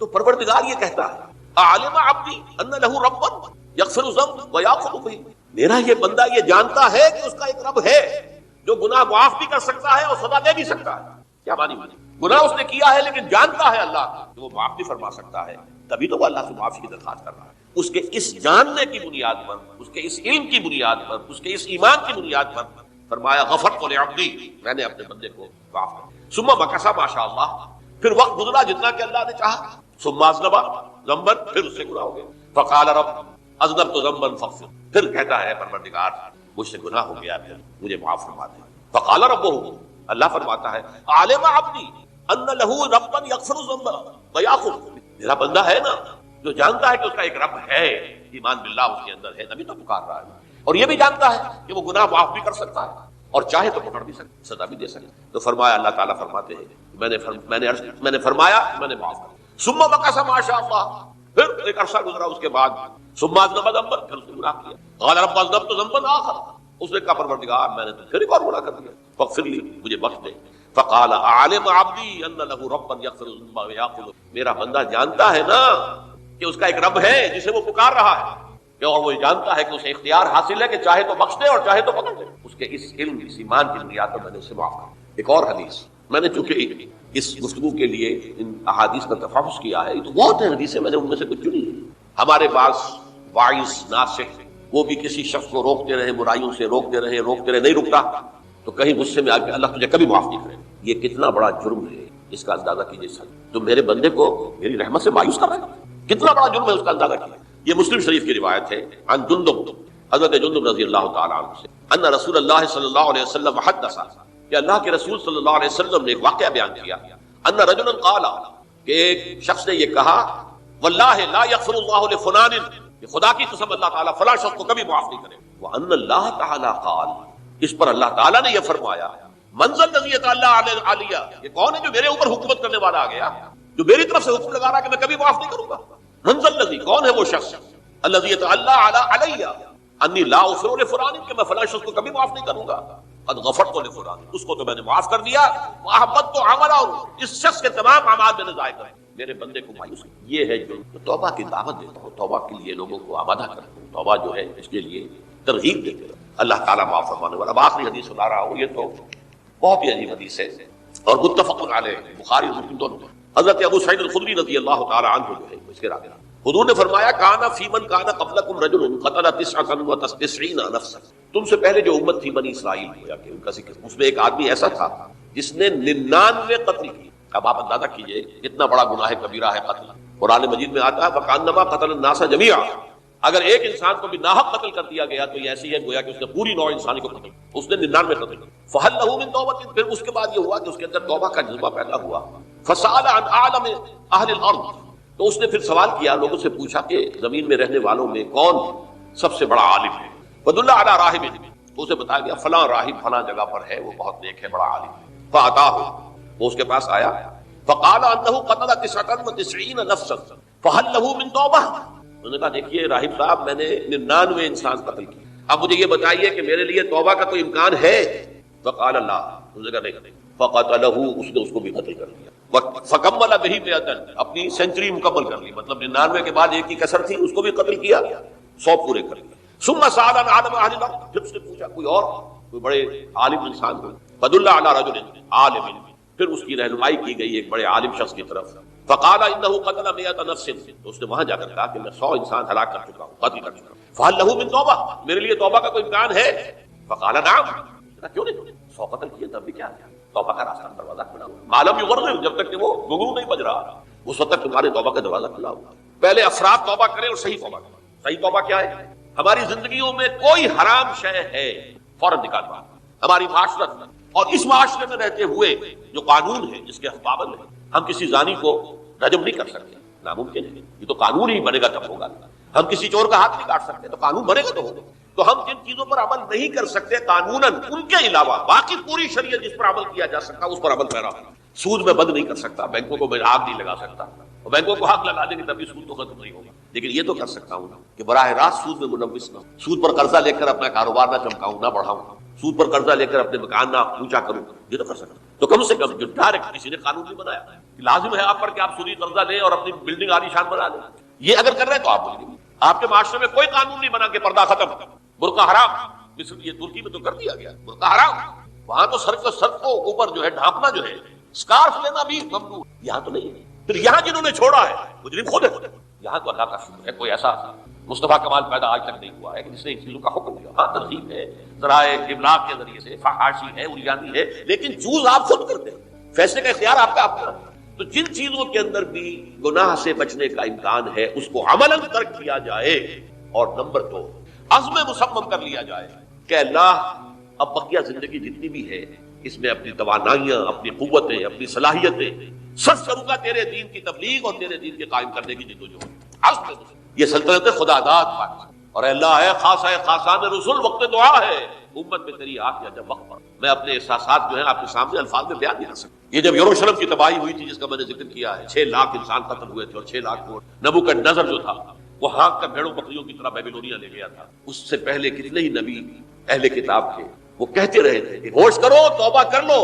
تو پروردگار یہ کہتا ہے اعلم عبدی ان له ربا یغفر الذنب ویأخذ به، میرا یہ بندہ یہ جانتا ہے کہ اس کا ایک رب ہے جو گناہ معاف بھی کر سکتا ہے اور سزا دے بھی سکتا ہے. کیا معنی؟ گناہ اس نے کیا ہے لیکن جانتا ہے اللہ کہ وہ معاف بھی فرما سکتا ہے، تبھی تو وہ اللہ سے معافی کی درخواست کر رہا ہے. اس کے اس جاننے کی بنیاد پر، اس کے اس علم کی بنیاد پر، اس کے اس ایمان کی بنیاد پر فرمایا غفرت لعبدی، میں نے اپنے بندے کو معاف کر دیا. ثم مکث ماشاء اللہ، پھر وقت گزرا جتنا کہ اللہ نے چاہا. ثم اذنب ذنبا، پھر اس سے گناہ ہو گیا. فقال رب اذنبت ذنبا فاغفر، پھر کہتا ہے پروردگار مجھ سے گناہ ہو گیا، پھر مجھے معاف فرما دے. فقال ربہ، اللہ فرماتا ہے عالم عبدی ان له ربا یغفر الذنب ویأخذ، میرا بندہ ہے نا جو جانتا ہے کہ اس کا ایک رب ہے، ایمان باللہ اس کے اندر ہے، نبی تو پکار رہا ہے، اور یہ بھی جانتا ہے کہ وہ گناہ معاف بھی کر سکتا ہے اور چاہے تو پکڑ بھی سکتا، سزا بھی دے سکتا. تو فرمایا، اللہ تعالیٰ فرماتے ہیں میں نے فرمایا میں نے معاف کر. ثم مکث ما شاء اللہ، پھر ایک عرصہ گزرا اس کے بعد. ثم اذنب ذنبا، پھر اس نے گناہ کیا. قال رب اذنبت ذنبا آخر، اس نے کہا پروردگار میں نے تو پھر ایک اور گناہ کر دیا، فاغفر لی، مجھے بخش دے. فقال اعلم عبدی ان له ربا یغفر الذنوب ویأخذ، میرا بندہ جانتا ہے نا کہ اس کا ایک رب ہے جسے وہ پکار رہا ہے، اور وہ جانتا ہے کہ اسے اختیار حاصل ہے کہ چاہے تو بخش دے اور چاہے تو پکڑ دے. اس کے اس علم اس ایمان کی بنیاد پر میں نے اسے معاف کر. ایک اور حدیث میں نے چونکہ اس گفتگو کے لیے ان احادیث کا تفحص کیا ہے، تو بہت ہیں حدیثیں، میں نے ان میں سے کچھ چنی ہے. ہمارے پاس واعظ ناصح وہ بھی کسی شخص کو روکتے رہے، برائیوں سے روکتے رہے نہیں رکتا، تو کہیں غصے میں آ کے اللہ تجھے کبھی معاف نہیں کرے. یہ کتنا بڑا جرم ہے، اس کا اندازہ کیجیے. تو میرے بندے کو میری رحمت سے مایوس کر رہے ہیں، کتنا بڑا جرم ہے، اس کا اندازہ کیجیے. یہ مسلم شریف کی روایت ہے عن جندب، حضرت جندب رضی اللہ تعالیٰ عنہ سے، ان رسول اللہ صلی اللہ علیہ وسلم حدث، کہ اللہ کے رسول صلی اللہ علیہ وسلم نے ایک واقعہ بیان کیا. ان رجلا قال، کہ ایک شخص نے یہ کہا واللہ لا یغفر اللہ لفلان، کہ خدا کی قسم اللہ تعالیٰ فلاں شخص کو کبھی معاف نہیں کرے. وان اللہ تعالیٰ قال، اس پر اللہ تعالیٰ نے یہ فرمایا منزل الذی تعالی علیہ، یہ کون ہے جو میرے اوپر حکومت کرنے والا آ گیا، جو میری طرف سے حکم لگا رہا کہ میں کبھی معاف نہیں کروں گا. منزل الذی، کون ہے وہ شخص، الذی تعالی علیہ انی لا اغفر لفلان، کہ میں فلاں شخص کو کبھی معاف نہیں کروں گا. قد غفرت لفلان، اس کو تو میں نے معاف کر دیا. واحبطت عملہ، اس شخص کے تمام اعمال میں نے ضائع کر میرے بندے کو مایوس کیا. یہ ہے جو توبہ کی دعوت دیتا ہوں، توبہ کے لیے لوگوں کو آمادہ کرتا ہوں، توبہ جو ہے اس کے لیے ترغیب دیتے ہیں. اللہ تعالیٰ معاف فرمانے والا. اب آخری حدیث سنا رہا ہوں، یہ تو بہت ہی عجیب حدیث ہے اور متفق علیہ، بخاری اور مسلم دونوں. حضرت ابو سعید الخدری رضی اللہ تعالی عنہ جو ہے اس کے راوی، حضور نے فرمایا کانا فی من کانا قبلکم رجل قتل 99 نفسا، تم سے پہلے جو امت تھی بنی اسرائیل ہوا کہ ان کا ذکر، اس میں ایک آدمی ایسا تھا جس نے 99 قتل کی. اب آپ اندازہ کیجئے کتنا بڑا گناہ کبیرہ ہے قتل. قرآن مجید میں آتا ہے فکانما قتل الناس جميعا، اگر ایک انسان کو بھی ناحق قتل کر دیا گیا تو یہ ایسی ہے گویا کہ اس نے پوری نوع انسانی کو قتل، اس نے 99 قتل کیا. فہل له من توبہ، پھر اس کے بعد یہ ہوا کہ اس کے اندر توبہ کا جذبہ پیدا ہوا. فسأل عن اعلم اہل الارض، تو اس نے پھر سوال کیا، لوگوں سے پوچھا کہ زمین میں رہنے والوں میں کون سب سے بڑا عالم ہے. فدل علی راہب، تو اسے بتایا گیا فلاں راہب فلاں جگہ پر ہے، وہ بہت نیک ہے، بڑا عالم ہے. فاتاہ، وہ اس کے پاس آیا. فقال انه قتل 99 نفسا فهل له من توبہ. انہوں نے کہا دیکھیے راہب صاحب میں نے 99 انسان قتل کیے، اب مجھے یہ بتائیے کہ میرے لیے توبہ کا کوئی امکان ہے؟ فقال لا. انہوں نے کہا نہیں. فقتله، اس نے اس کو بھی قتل کر دیا. فکمل به 100، اپنی سینچری مکمل کر لی، مطلب 99 کے بعد ایک کی کسر تھی، اس کو بھی قتل کیا، 100 پورے کر لیے. ثم سأل عن عالم اهل الارض، پھر اس نے پوچھا کوئی اور کوئی بڑے عالم انسان کو. فدل على رجل عالم، پھر اس کی رہنمائی کی گئی ایک بڑے عالم شخص کی طرف. فقال انه قتل 100 نفس، تو اس نے وہاں جا کر کہا کہ میں 100 انسان ہلاک کر چکا ہوں، قتل کر چکا ہوں. فهل له من توبہ، میرے لیے توبہ کا کوئی امکان ہے؟ فقال نعم. کیوں نہیں، 100 قتل کیے تب بھی کیا کیا، توبہ کا راستہ دروازہ کھلا ہوا. معلوم یغرر، جب تک کہ وہ گنگنو نہیں بج رہا اس وقت تک تمہارے توبہ کا دروازہ کھلا ہوا. پہلے افراد توبہ کریں اور صحیح توبہ کریں. صحیح توبہ کیا ہے؟ ہماری زندگیوں میں کوئی حرام شے ہے فوراً نکال دو. ہماری معاشرت اور اس معاشرے میں رہتے ہوئے جو قانون ہے جس کے ہم پابند ہیں، ہم کسی زانی کو رجم نہیں کر سکتے، ناممکن ہے. یہ تو قانون ہی بنے گا تب ہوگا. ہم کسی چور کا ہاتھ نہیں کاٹ سکتے، تو قانون بنے گا تو ہوگا. تو ہم جن چیزوں پر عمل نہیں کر سکتے قانوناً، ان کے علاوہ باقی پوری شریعت جس پر عمل کیا جا سکتا اس پر عمل پیرا. سود میں بند نہیں کر سکتا، بینکوں کو میں آگ نہیں لگا سکتا، اور بینکوں کو آگ لگا دیں گے تبھی سود تو ختم نہیں ہوگا. لیکن یہ تو کر سکتا ہوں کہ براہ راست سود میں ملوث نہ ہوں، سود پر قرضہ لے کر اپنا کاروبار نہ چمکاؤں نہ بڑھاؤں، سود پر قرضہ لے کر اپنے مکان نہ اونچا کروں. یہ تو کر سکتا ہوں. تو کم سے کم جو ڈائریکٹ کسی نے قانون نہیں بنایا کہ لازم ہے آپ پر کہ آپ سودی قرضہ لیں اور اپنی بلڈنگ عالیشان بنا لیں. یہ اگر کر رہے ہیں تو آپ بولیں گے آپ کے معاشرے میں کوئی قانون نہیں بنا کہ پردہ ختم، برقع حرام. مصر یہ ترکی میں تو کر دیا گیا برقع حرام. وہاں تو سر کو اوپر جو ہے ڈھانپنا جو ہے، اسکارف لینا بھی ممنوع. یہاں تو نہیں ہے. پھر یہاں جنہوں نے چھوڑا ہے مجرم خود ہے. یہاں تو اللہ کا شکر ہے کوئی ایسا مصطفیٰ کمال پیدا آج تک نہیں ہوا ہے کہ جس نے ان چیزوں کا حکم دیا. ہاں ترغیب ہے، ذرائع ابلاغ کے ذریعے سے، فحاشی ہے، اریانی ہے، لیکن چوز آپ خود کرتے ہیں. فیصلے کا اختیار آپ کا اپنا. تو جن چیزوں کے اندر بھی گناہ سے بچنے کا امکان ہے اس کو عملاً ترک کیا جائے. اور نمبر 2، عزم مصمم کر لیا جائے کہ اللہ اب بقیہ زندگی جتنی بھی ہے اس میں اپنی توانائیاں، اپنی قوتیں، اپنی صلاحیتیں سب کروں گا تیرے دین کی تبلیغ اور تیرے دین کے قائم کرنے کی جدوجہد. یہ سلطنت خدا داد پاکستان. اور اللہ ہے خاص ہے خاصان رسول، وقت دعا ہے امت میں تیری آنکھ یا جب وقت پر. میں اپنے احساسات جو ہیں آپ کے سامنے الفاظ میں بیان نہیں کر سکتا. یہ جب یروشلم کی تباہی ہوئی تھی جس کا میں نے ذکر کیا ہے، 6 لاکھ انسان قتل ہوئے تھے اور 6 لاکھ کو نبوکدنضر جو تھا وہ ہانک کر بھیڑوں بکریوں کی طرح بیبیلونیا لے گیا تھا. اس سے پہلے کتنے ہی نبی اہل کتاب تھے، وہ کہتے رہے تھے کہ ہوش کرو، توبہ کر لو.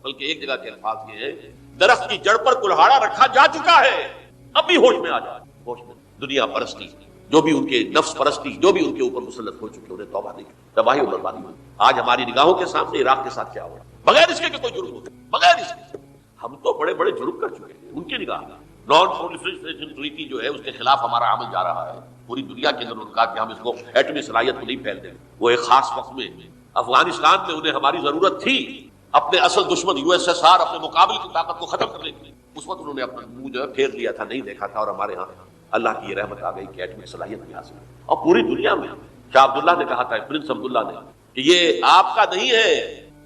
بلکہ ایک جگہ کے الفاظ یہ ہیں، درخت کی جڑ پر کلہاڑا رکھا جا چکا ہے، اب بھی ہوش میں آ جائے. ہوش میں دنیا پرستی، جو بھی ان کے نفس پرستی جو بھی ان کے اوپر مسلط ہو چکے، انہیں توبہ نہیں کی، تباہی اور بربادی ہوئی. آج ہماری نگاہوں کے سامنے عراق کے ساتھ کیا ہوا، بغیر اس کے کہ کوئی جرم ہو، بغیر اس کے. ہم تو بڑے بڑے جرم کر چکے ہیں. ان کی نگاہ نان پرولیفریشن ٹریٹی جو ہے اس کے خلاف ہمارا عمل جا رہا ہے پوری دنیا کے اندر. ان کا کہ ہم اس کو ایٹمی صلاحیت کو نہیں پھیل دیں. وہ ایک خاص وقت میں افغانستان میں انہیں ہماری ضرورت تھی اپنے اصل دشمن USSR اپنے مقابل کی طاقت کو ختم کرنے کے لیے. اس وقت انہوں نے اپنا منہ جو ہے پھیر لیا تھا، نہیں دیکھا تھا. اور ہمارے ہاں اللہ کی یہ رحمت آ گئی کہ ایٹمی صلاحیت بھی حاصل ہے. اور پوری دنیا میں شاہ عبداللہ نے کہا تھا، پرنس عبداللہ نے، کہ یہ آپ کا نہیں ہے.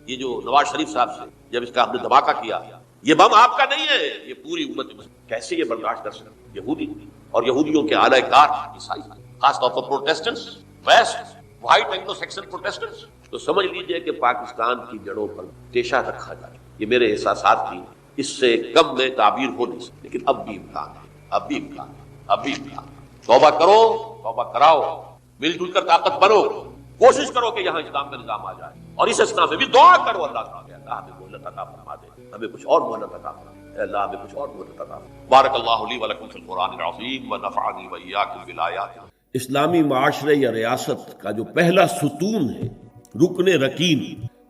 یہ جو نواز شریف صاحب سے جب اس کا ہم نے دھماکہ کیا، یہ بم آپ کا نہیں ہے، یہ پوری امت مسلم. کیسے یہ برداشت کر سکتے؟ یہودی اور یہودیوں کے اعلی کار عیسائی، خاص طور پر Protestants, west white Anglo Saxon Protestants. تو سمجھ لیجئے کہ پاکستان کی جڑوں پر تیشہ رکھا جائے. یہ میرے احساسات کی اس سے کم میں تعبیر ہو نہیں سکتی. لیکن اب بھی امکان ہے، اب بھی امکان ہے، اب بھی امکان ہے. توبہ کرو، توبہ کراؤ، مل جل کر طاقت بنو، کوشش کرو کہ یہاں اسلام کا نظام آ جائے. اور اس اسلام میں بھی دعا کرو اللہ تعالیٰ کہ اللہ ہمیں مہلت عطا فرما دے، ہمیں کچھ اور مہلت عطا فرما دے. اللہ ہمیں کچھ اور مہلت عطا فرما دے. بارک اللہ لی ولکم فی القرآن العظیم ونفعنی وإیاکم بالآیات. اسلامی معاشرے یا ریاست کا جو پہلا ستون ہے، رکن رکین،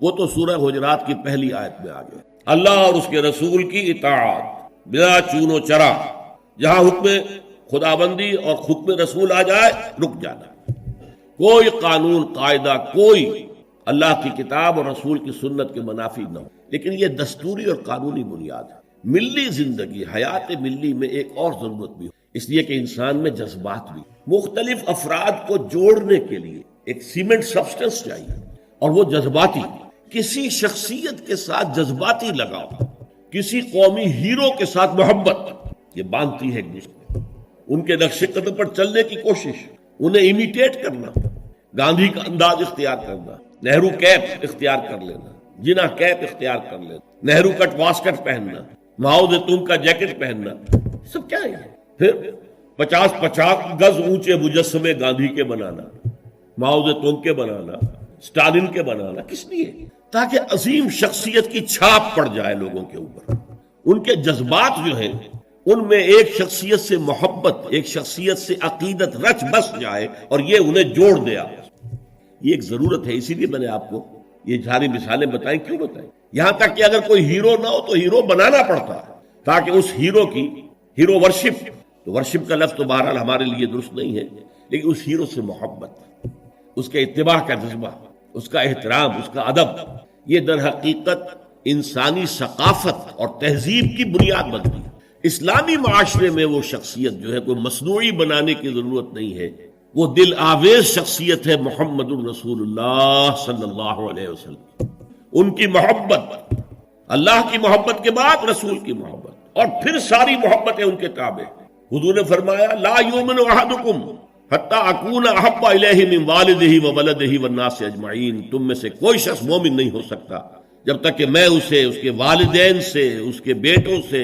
وہ تو سورہ حجرات کی پہلی آیت میں آ گیا. اللہ اور اس کے رسول کی اطاعت بلا چون و چرا. جہاں حکم خدابندی اور حکم رسول آ جائے رک جانا. کوئی قانون قاعدہ، کوئی اللہ کی کتاب اور رسول کی سنت کے منافی نہ ہو. لیکن یہ دستوری اور قانونی بنیاد ہے. ملی زندگی، حیات ملی میں ایک اور ضرورت بھی ہو، اس لیے کہ انسان میں جذبات بھی. مختلف افراد کو جوڑنے کے لیے ایک سیمنٹ سبسٹنس چاہیے، اور وہ جذباتی. کسی شخصیت کے ساتھ جذباتی لگاؤ، کسی قومی ہیرو کے ساتھ محبت، یہ باندھتی ہے ایک دوسرے. ان کے نقش قدم پر چلنے کی کوشش، انہیں امیٹیٹ کرنا، گاندھی کا انداز اختیار کرنا، نہرو کیپ اختیار کر لینا، جناح کیپ اختیار کر لینا، نہرو کٹ واسکٹ پہننا، ماؤ زیتون کا جیکٹ پہننا، سب کیا ہے؟ پھر 50 گز اونچے مجسمے گاندھی کے بنانا، ماؤ زیتون کے بنانا، اسٹالن کے بنانا، کس لیے؟ تاکہ عظیم شخصیت کی چھاپ پڑ جائے لوگوں کے اوپر، ان کے جذبات جو ہیں ان میں ایک شخصیت سے محبت، ایک شخصیت سے عقیدت رچ بس جائے اور یہ انہیں جوڑ دے آپس۔ یہ ایک ضرورت ہے، اسی لیے میں نے آپ کو یہ ساری مثالیں بتائیں۔ کیوں بتائیں؟ یہاں تک کہ اگر کوئی ہیرو نہ ہو تو ہیرو بنانا پڑتا ہے تاکہ اس ہیرو کی ہیرو ورشپ، تو ورشپ کا لفظ تو بہرحال ہمارے لیے درست نہیں ہے، لیکن اس ہیرو سے محبت، اس کے اتباع کا جذبہ، اس کا احترام، اس کا ادب، یہ در حقیقت انسانی ثقافت اور تہذیب کی بنیاد بنتی ہے۔ اسلامی معاشرے میں وہ شخصیت جو ہے کوئی مصنوعی بنانے کی ضرورت نہیں ہے، وہ دل آویز شخصیت ہے محمد الرسول اللہ صلی اللہ علیہ وسلم۔ ان کی محبت، اللہ کی محبت کے بعد رسول کی محبت، اور پھر ساری محبتیں ان کے تابع۔ حضور نے فرمایا لا یؤمن احدکم حتی اکون احب الیہ من والدہ وولدہ والناس اجمعین، تم میں سے کوئی شخص مومن نہیں ہو سکتا جب تک کہ میں اسے اس کے والدین سے، اس کے بیٹوں سے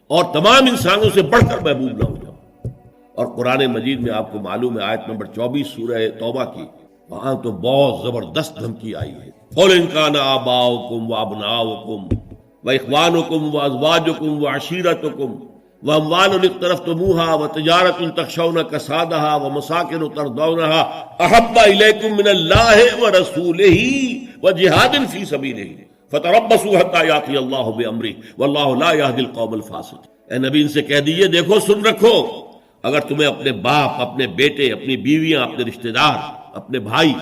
اور تمام انسانوں سے بڑھ کر محبوب نہ ہو جاؤں۔ اور قرآن مجید میں آپ کو معلوم ہے آیت نمبر 24 سورہ توبہ کی، وہاں تو بہت زبردست دھمکی آئی ہے۔ قل ان کان آباؤکم وابناؤکم واخوانکم وازواجکم وعشیرتکم واموال اقترفتموها وتجارۃ تخشون کسادها ومساکن ترضونها احب الیکم من اللہ ورسولہ وجہاد فی سبیلہ فتربصوا حتی یاتی اللہ بامرہ واللہ لا یہدی القوم الفاسقین۔ اے نبی ان سے کہہ دیجئے دیکھو سن رکھو، اگر تمہیں اپنے باپ، اپنے بیٹے، اپنی بیویاں، اپنے رشتہ دار، اپنے بھائی،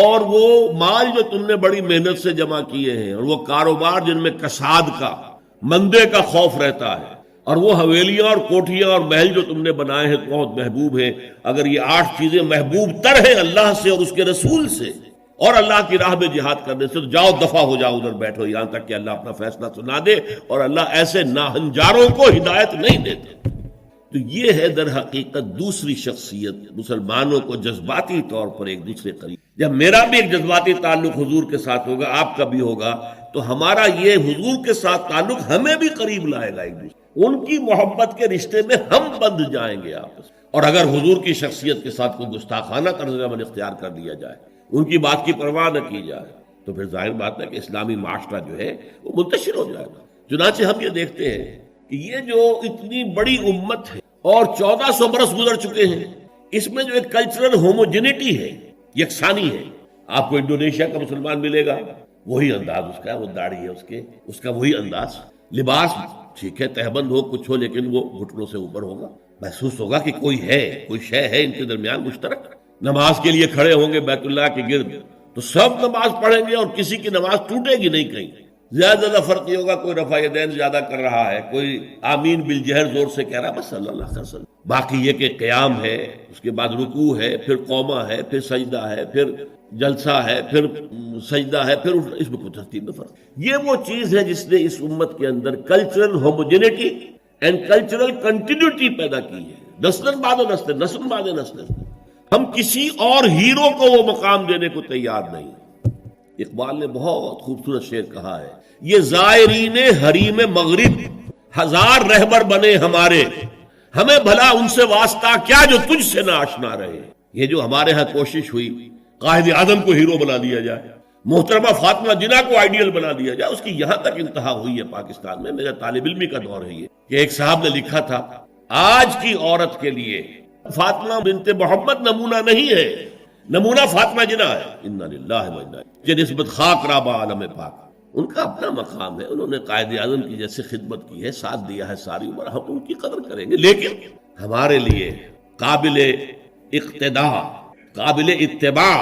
اور وہ مال جو تم نے بڑی محنت سے جمع کیے ہیں، اور وہ کاروبار جن میں کساد کا، مندے کا خوف رہتا ہے، اور وہ حویلیاں اور کوٹھیاں اور محل جو تم نے بنائے ہیں بہت محبوب ہیں، اگر یہ 8 چیزیں محبوب تر ہیں اللہ سے اور اس کے رسول سے اور اللہ کی راہ میں جہاد کرنے سے، تو جاؤ دفع ہو جاؤ، ادھر بیٹھو یہاں تک کہ اللہ اپنا فیصلہ سنا دے، اور اللہ ایسے ناہنجاروں کو ہدایت نہیں دیتے۔ تو یہ ہے در حقیقت دوسری شخصیت، مسلمانوں کو جذباتی طور پر ایک دوسرے قریب۔ جب میرا بھی ایک جذباتی تعلق حضور کے ساتھ ہوگا، آپ کا بھی ہوگا، تو ہمارا یہ حضور کے ساتھ تعلق ہمیں بھی قریب لائے گا ایک دوسرے، ان کی محبت کے رشتے میں ہم بندھ جائیں گے آپس۔ اور اگر حضور کی شخصیت کے ساتھ کوئی گستاخانہ طرز عمل اختیار کر لیا جائے، ان کی بات کی پرواہ نہ کی جائے، تو پھر ظاہر بات ہے کہ اسلامی معاشرہ جو ہے وہ منتشر ہو جائے گا۔ چنانچہ ہم یہ دیکھتے ہیں کہ یہ جو اتنی بڑی امت ہے اور 1400 برس گزر چکے ہیں، اس میں جو ایک کلچرل ہوموجینٹی ہے، یکسانی ہے۔ آپ کو انڈونیشیا کا مسلمان ملے گا، وہی انداز اس کا، وہ داڑھی ہے اس کا وہی انداز، لباس ٹھیک ہے تہبند ہو کچھ ہو، لیکن وہ گھٹنوں سے اوپر ہوگا، محسوس ہوگا کہ کوئی ہے، کوئی شے ہے ان کے درمیان مشترک۔ نماز کے لیے کھڑے ہوں گے بیت اللہ کے گرد تو سب نماز پڑھیں گے اور کسی کی نماز ٹوٹے گی نہیں، کہیں زیادہ فرق یہ ہوگا، کوئی رفع یدین زیادہ کر رہا ہے، کوئی آمین بالجہر زور سے کہہ رہا ہے، بس صلی اللہ علیہ وسلم۔ باقی یہ کہ قیام ہے، اس کے بعد رکوع ہے، پھر قومہ ہے، پھر سجدہ ہے، پھر جلسہ ہے، پھر سجدہ ہے، پھر اس میں کچھ ترتیب میں فرق۔ یہ وہ چیز ہے جس نے اس امت کے اندر cultural homogeneity and cultural continuity پیدا کی ہے، نسل بعد نسل، نسل بعد نسل۔ ہم کسی اور ہیرو کو وہ مقام دینے کو تیار نہیں۔ اقبال نے بہت خوبصورت شعر کہا ہے، یہ زائرین حریم مغرب 1000 رہبر بنے ہمارے، ہمیں بھلا ان سے واسطہ کیا جو تجھ سے نہ آشنا رہے۔ یہ جو ہمارے ہاں کوشش ہوئی قائد اعظم کو ہیرو بنا دیا جائے، محترمہ فاطمہ جناح کو آئیڈیل بنا دیا جائے، اس کی یہاں تک انتہا ہوئی ہے پاکستان میں۔ میرا طالب علمی کا دور ہے یہ کہ ایک صاحب نے لکھا تھا آج کی عورت کے لیے فاطمہ بنت محمد نمونہ نہیں ہے، نمونہ فاطمہ جناح ہے۔ انا للہ و انا الیہ نسبت خاک رابع عالم پاک، ان کا اپنا مقام ہے، انہوں نے قائد اعظم کی جیسے خدمت کی ہے، ساتھ دیا ہے ساری عمر، ہم ان کی قدر کریں گے۔ لیکن ہمارے لیے قابل اقتداء، قابل اتباع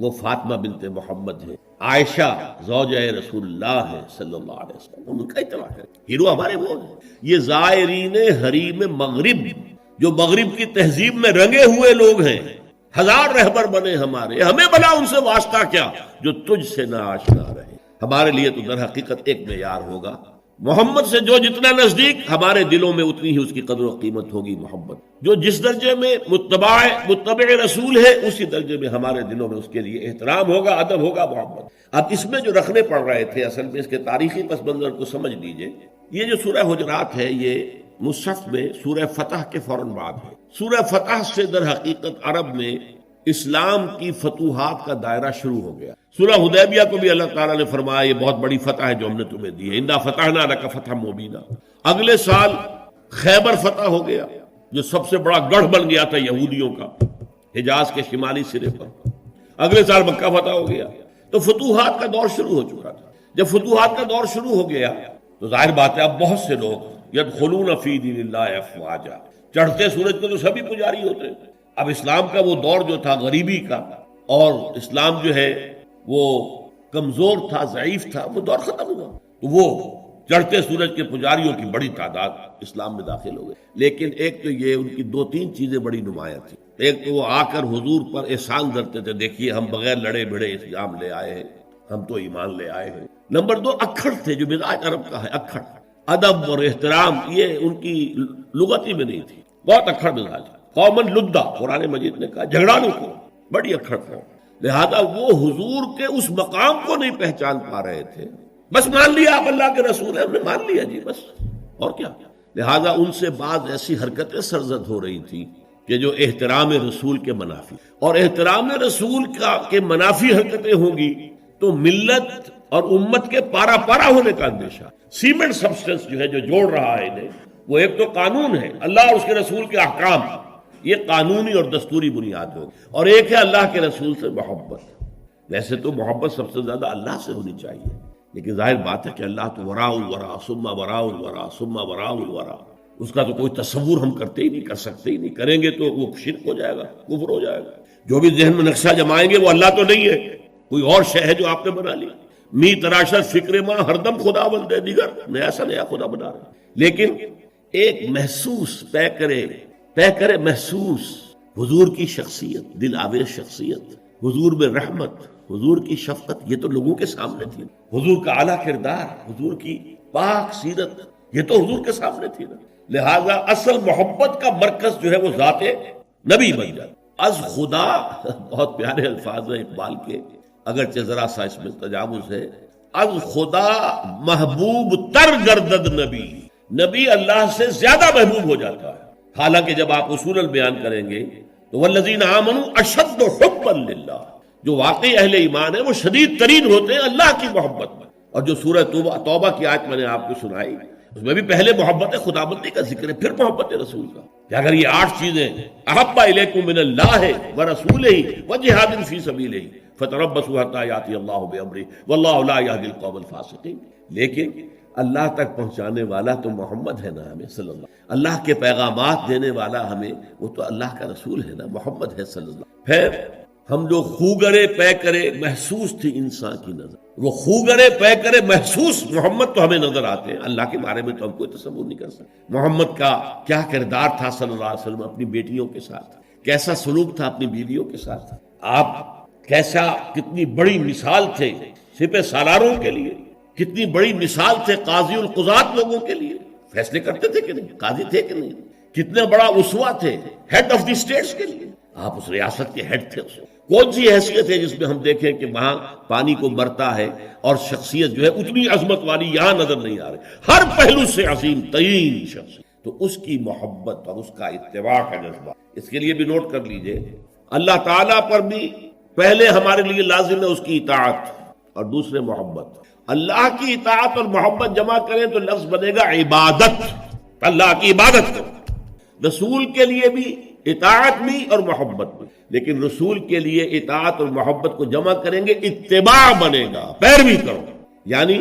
وہ فاطمہ بنت محمد ہے، عائشہ زوجہ رسول اللہ ہے صلی اللہ علیہ وسلم، ان کا اتباع ہے۔ ہیرو ہمارے وہ ہیں۔ یہ زائرین حریم مغرب جو مغرب کی تہذیب میں رنگے ہوئے لوگ ہیں، 1000 رہبر بنے ہمارے، ہمیں بھلا ان سے واسطہ کیا جو تجھ سے نہ آشنا رہے۔ ہمارے لیے تو در حقیقت ایک معیار ہوگا، محمد سے جو جتنا نزدیک ہمارے دلوں میں اتنی ہی اس کی قدر و قیمت ہوگی۔ محمد جو جس درجے میں متبع رسول ہے، اسی درجے میں ہمارے دلوں میں اس کے لیے احترام ہوگا، ادب ہوگا۔ محمد اب اس میں جو رکھنے پڑ رہے تھے، اصل میں اس کے تاریخی پس منظر کو سمجھ لیجئے یہ جو سورہ حجرات ہے یہ مصحف میں سورہ فتح کے فوراً بعد ہے۔ سورہ فتح سے در حقیقت عرب میں اسلام کی فتوحات کا دائرہ شروع ہو گیا۔ سورہ حدیبیہ کو بھی اللہ تعالیٰ نے فرمایا یہ بہت بڑی فتح ہے جو ہم نے تمہیں دی ہے، انا فتحنا لک فتحا مبینا۔ اگلے سال خیبر فتح ہو گیا جو سب سے بڑا گڑھ بن گیا تھا یہودیوں کا حجاز کے شمالی سرے پر۔ اگلے سال مکہ فتح ہو گیا، تو فتوحات کا دور شروع ہو چکا تھا۔ جب فتوحات کا دور شروع ہو گیا تو ظاہر بات ہے اب بہت سے لوگ یدخلون فی دین اللہ افواجا، چڑھتے سورج کو تو سبھی پجاری ہوتے ہیں۔ اب اسلام کا وہ دور جو تھا غریبی کا، اور اسلام جو ہے وہ کمزور تھا، ضعیف تھا، وہ دور ختم ہوا، تو وہ چڑھتے سورج کے پجاریوں کی بڑی تعداد اسلام میں داخل ہو گئی۔ لیکن ایک تو یہ ان کی دو تین چیزیں بڑی نمایاں تھیں۔ ایک تو وہ آ کر حضور پر احسان کرتے تھے، دیکھیے ہم بغیر لڑے بھڑے اسلام لے آئے ہیں، ہم تو ایمان لے آئے ہیں۔ نمبر دو اکھڑ تھے، جو مزاج عرب کا ہے اکھڑ، ادب اور احترام یہ ان کی لغت ہی میں نہیں تھی، بہت اکھڑ مزاج۔ قومن لدہ قرآن مجید نے کہا، جھگڑالو کو، بڑی اکھڑ قوم۔ لہذا وہ حضور کے اس مقام کو نہیں پہچان پا رہے تھے، بس مان لیا آپ اللہ کے رسول ہیں، ہم نے مان لیا جی بس، اور کیا۔ لہذا ان سے بعض ایسی حرکتیں سرزد ہو رہی تھیں کہ جو احترام رسول کے منافی، اور احترام رسول کے منافی حرکتیں ہوں گی تو ملت اور امت کے پارا پارا ہونے کا اندیشہ۔ سیمنٹ سبسٹنس جو ہے جو جوڑ رہا ہے انہیں، وہ ایک تو قانون ہے، اللہ اور اس کے رسول کے احکام، یہ قانونی اور دستوری بنیاد ہو، اور ایک ہے اللہ کے رسول سے محبت۔ ویسے تو محبت سب سے زیادہ اللہ سے ہونی چاہیے، لیکن ظاہر بات ہے کہ اللہ تو وراء الورا ثم وراء الورا ثم وراء الورا، اس کا تو کوئی تصور ہم کرتے ہی نہیں، کر سکتے ہی نہیں، کریں گے تو وہ شرک ہو جائے گا، کفر ہو جائے گا۔ جو بھی ذہن میں نقشہ جمائیں گے وہ اللہ تو نہیں ہے، کوئی اور شے ہے جو آپ نے بنا لی۔ می تراشر فکر ماں ہر دم خدا بندے دیگر، نیا سا نیا خدا بنا رہے ہیں۔ لیکن ایک محسوس طے کرے محسوس حضور کی شخصیت، دل آویز شخصیت، حضور میں رحمت، حضور کی شفقت، یہ تو لوگوں کے سامنے تھی۔ حضور کا اعلیٰ کردار، حضور کی پاک سیرت، یہ تو حضور کے سامنے تھی نا۔ لہذا اصل محبت کا مرکز جو ہے وہ ذات نبی بن جائے۔ از خدا، بہت پیارے الفاظ ہیں اقبال کے، اگرچہ ذرا سا اس میں تجاوز ہے۔ از خدا محبوب تر گردد نبی اللہ سے زیادہ محبوب ہو جاتا ہے۔ حالانکہ جب آپ اصولاً بیان کریں گے تو والذین آمنوا اشد حبا للہ، جو واقعی اہل ایمان ہیں وہ شدید ترین ہوتے ہیں اللہ کی محبت میں۔ اور جو سورہ توبہ کی آیت میں نے آپ کو سنائی، اس میں بھی پہلے محبت خداوندی کا ذکر ہے، پھر محبت رسول کا۔ کہ اگر یہ 8 چیزیں احب الیکم من اللہ ورسولہ وجہاد فی سبیلہ فتربصوا حتی یاتی اللہ بامرہ واللہ لا یہدی القوم الفاسقین، لیکن اللہ تک پہنچانے والا تو محمد ہے نا، ہمیں صلی اللہ کے پیغامات دینے والا ہمیں، وہ تو اللہ کا رسول ہے نا، محمد ہے صلی اللہ۔ پھر ہم جو خوگرے پے کرے محسوس تھی انسان کی نظر، وہ خوگرے پے کرے محسوس محمد تو ہمیں نظر آتے ہیں، اللہ کے بارے میں تو ہم کوئی تصور نہیں کر سکتے۔ محمد کا کیا کردار تھا صلی اللہ علیہ وسلم اپنی بیٹیوں کے ساتھ، کیسا سلوک تھا اپنی بیویوں کے ساتھ، آپ کیسا، کتنی بڑی مثال تھے سپہ سالاروں کے لیے، کتنی بڑی مثال تھے قاضی القضات لوگوں کے لیے، فیصلے کرتے تھے کہ نہیں، قاضی تھے کہ نہیں، کتنا بڑا اسوہ تھے ہیڈ آف دی اسٹیٹس کے لیے، آپ اس ریاست کے ہیڈ تھے۔ کون سی حیثیت ہے جس میں ہم دیکھیں کہ وہاں پانی کو برتا ہے اور شخصیت جو ہے اتنی عظمت والی یہاں نظر نہیں آ رہی، ہر پہلو سے عظیم ترین شخصیت، تو اس کی محبت اور اس کا اتباع کا جذبہ، اس کے لیے بھی نوٹ کر لیجئے، اللہ تعالیٰ پر بھی پہلے ہمارے لیے لازم ہے اس کی اطاعت اور دوسرے محبت۔ اللہ کی اطاعت اور محبت جمع کریں تو لفظ بنے گا عبادت، اللہ کی عبادت کرو۔ رسول کے لیے بھی اطاعت بھی اور محبت بھی، لیکن رسول کے لیے اطاعت اور محبت کو جمع کریں گے اتباع بنے گا، پیروی کرو۔ یعنی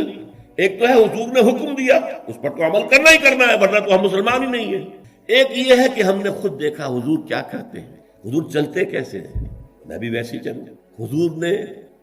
ایک تو ہے حضور نے حکم دیا، اس پر تو عمل کرنا ہی کرنا ہے، ورنہ تو ہم مسلمان ہی نہیں ہیں۔ ایک یہ ہے کہ ہم نے خود دیکھا حضور کیا کرتے ہیں، حضور چلتے کیسے ہیں، میں بھی ویسے ہی چلوں۔ حضور نے